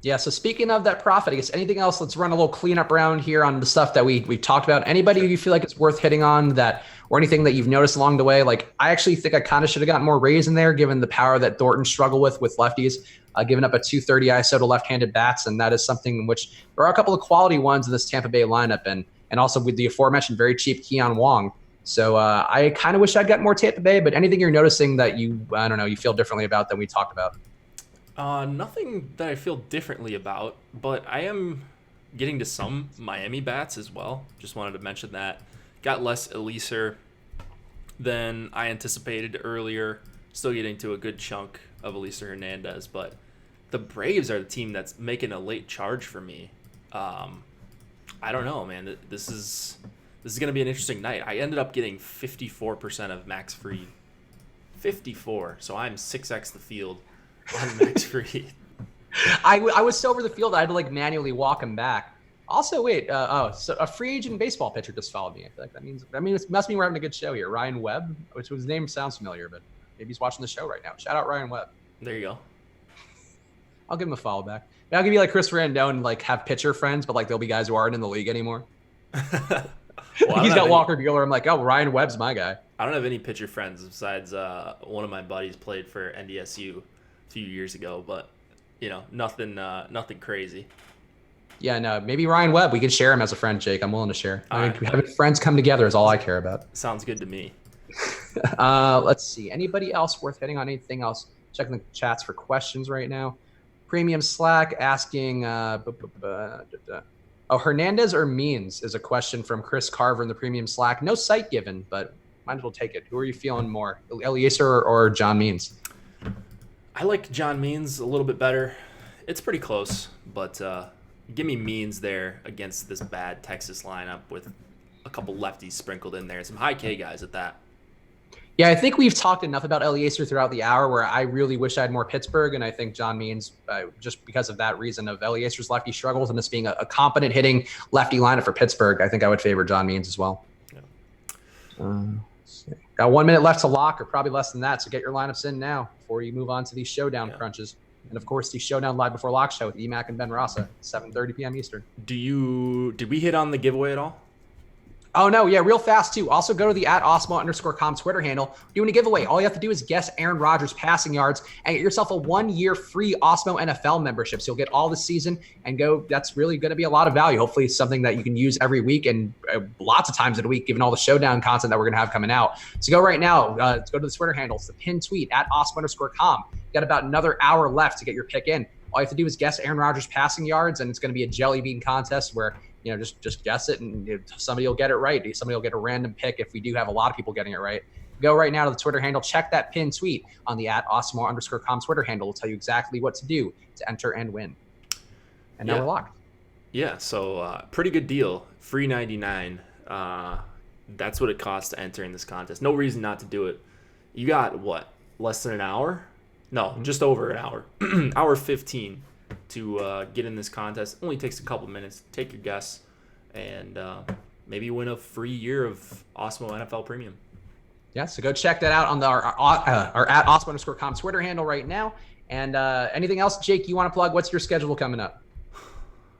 Yeah, so speaking of that profit, I guess anything else, let's run a little cleanup round here on the stuff that we talked about. Anybody you feel like it's worth hitting on that, or anything that you've noticed along the way? Like, I actually think I kind of should have gotten more Rays in there given the power that Thornton struggled with lefties, giving up a 230 ISO to left-handed bats, and that is something in which there are a couple of quality ones in this Tampa Bay lineup, and also with the aforementioned very cheap Keon Wong. So I kind of wish I'd got more Tampa Bay, but anything you're noticing that you feel differently about than we talked about? Nothing that I feel differently about, but I am getting to some Miami bats as well. Just wanted to mention that. Got less Elieser than I anticipated earlier. Still getting to a good chunk of Elieser Hernandez, but the Braves are the team that's making a late charge for me. I don't know, man. This is going to be an interesting night. I ended up getting 54% of Max Fried. 54. So I'm 6x the field on Max Fried. I was so over the field I had to like manually walk him back. Also, wait. So a free agent baseball pitcher just followed me. I feel like it must mean we're having a good show here. Ryan Webb, which his name sounds familiar, but maybe he's watching the show right now. Shout out Ryan Webb. There you go. I'll give him a follow back. I'll give you like Chris Rendon and like have pitcher friends, but like there'll be guys who aren't in the league anymore. He's got Walker Buehler. I'm like, oh, Ryan Webb's my guy. I don't have any pitcher friends besides one of my buddies played for NDSU a few years ago, but nothing crazy. Yeah, no, maybe Ryan Webb. We could share him as a friend, Jake. I'm willing to share. Right. Having friends come together is all I care about. Sounds good to me. Let's see. Anybody else worth hitting on anything else? Checking the chats for questions right now. Premium Slack asking, Hernandez or Means is a question from Chris Carver in the Premium Slack. No site given, but might as well take it. Who are you feeling more, Elieser or John Means? I like John Means a little bit better. It's pretty close, but give me Means there against this bad Texas lineup with a couple lefties sprinkled in there. Some high K guys at that. Yeah, I think we've talked enough about Elieser throughout the hour where I really wish I had more Pittsburgh, and I think John Means, just because of that reason of Elieser's lefty struggles and this being a competent hitting lefty lineup for Pittsburgh, I think I would favor John Means as well. Yeah. Got 1 minute left to lock, or probably less than that, so get your lineups in now before you move on to these Showdown crunches. And, of course, the Showdown Live Before Lock show with Emac and Ben Rasa, 7:30 p.m. Eastern. Did we hit on the giveaway at all? Oh, no. Yeah, real fast, too. Also, go to the @Osmo_com Twitter handle. Doing a giveaway. All you have to do is guess Aaron Rodgers' passing yards and get yourself a 1-year free Osmo NFL membership. So you'll get all the season and go. That's really going to be a lot of value. Hopefully, it's something that you can use every week and lots of times in a week, given all the Showdown content that we're going to have coming out. So go right now. Go to the Twitter handle. It's the pinned tweet @Osmo_com. You got about another hour left to get your pick in. All you have to do is guess Aaron Rodgers' passing yards, and it's going to be a jelly bean contest where just guess it, and somebody will get it right. Somebody will get a random pick if we do have a lot of people getting it right. Go right now to the Twitter handle. Check that pinned tweet on the @Osmo_com Twitter handle. It'll tell you exactly what to do to enter and win. And now we're locked. Yeah, so pretty good deal. Free 99. That's what it costs to enter in this contest. No reason not to do it. You got, what, less than an hour? No, just over an hour. Hour 15 to get in this contest. Only takes a couple minutes. Take your guess, and maybe win a free year of Osmo NFL Premium. Yeah, so go check that out on our @Osmo_com Twitter handle right now. And anything else, Jake, you want to plug? What's your schedule coming up?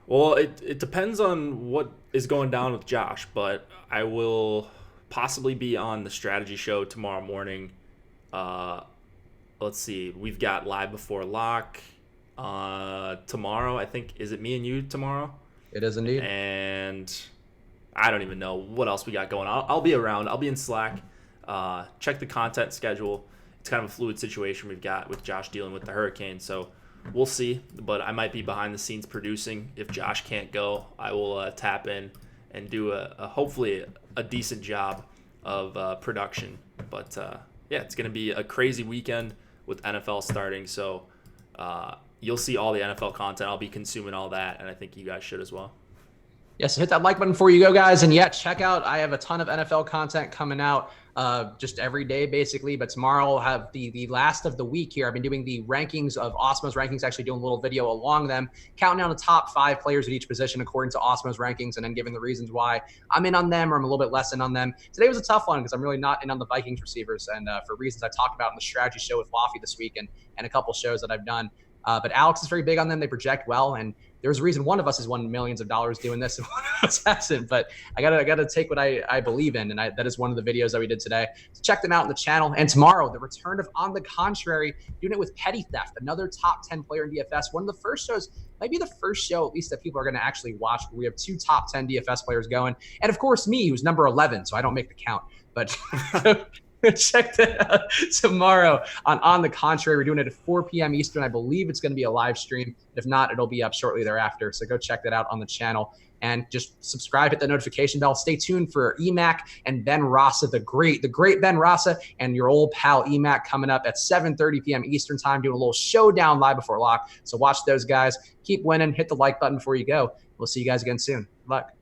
Well, it depends on what is going down with Josh, but I will possibly be on the strategy show tomorrow morning. Let's see. We've got Live Before Lock tomorrow. I think, is it me and you tomorrow? It is indeed. And I don't even know what else we got going on. I'll be around. I'll be in Slack. Check the content schedule. It's kind of a fluid situation we've got with Josh dealing with the hurricane, so we'll see. But I might be behind the scenes producing. If Josh can't go, I will tap in and do hopefully a decent job of production. But yeah, it's going to be a crazy weekend with NFL starting, so you'll see all the NFL content. I'll be consuming all that, and I think you guys should as well. Yes, hit that like button before you go, guys. And check out, I have a ton of NFL content coming out just every day, basically. But tomorrow I'll have the last of the week here. I've been doing the rankings of Osmo's rankings, actually doing a little video along them, counting down the top 5 players at each position according to Osmo's rankings, and then giving the reasons why I'm in on them or I'm a little bit less in on them. Today was a tough one because I'm really not in on the Vikings receivers, and for reasons I talked about in the strategy show with Lofty this week and a couple shows that I've done. But Alex is very big on them. They project well, and there's a reason one of us has won millions of dollars doing this and one of us hasn't. But I gotta take what I believe in, and that is one of the videos that we did today. So check them out on the channel. And tomorrow, the return of On the Contrary, doing it with Petty Theft, another top 10 player in DFS. One of the first shows, maybe the first show at least that people are going to actually watch. We have 2 top 10 DFS players going, and of course me, who's number 11, so I don't make the count. But Check that out tomorrow on the contrary. We're doing it at 4 p.m. Eastern. I believe it's going to be a live stream. If not, it'll be up shortly thereafter. So go check that out on the channel. And just subscribe, hit the notification bell. Stay tuned for EMAC and Ben Rasa, the great Ben Rasa, and your old pal EMAC coming up at 7:30 p.m. Eastern time, doing a little showdown live before lock. So watch those guys. Keep winning. Hit the like button before you go. We'll see you guys again soon. Good luck.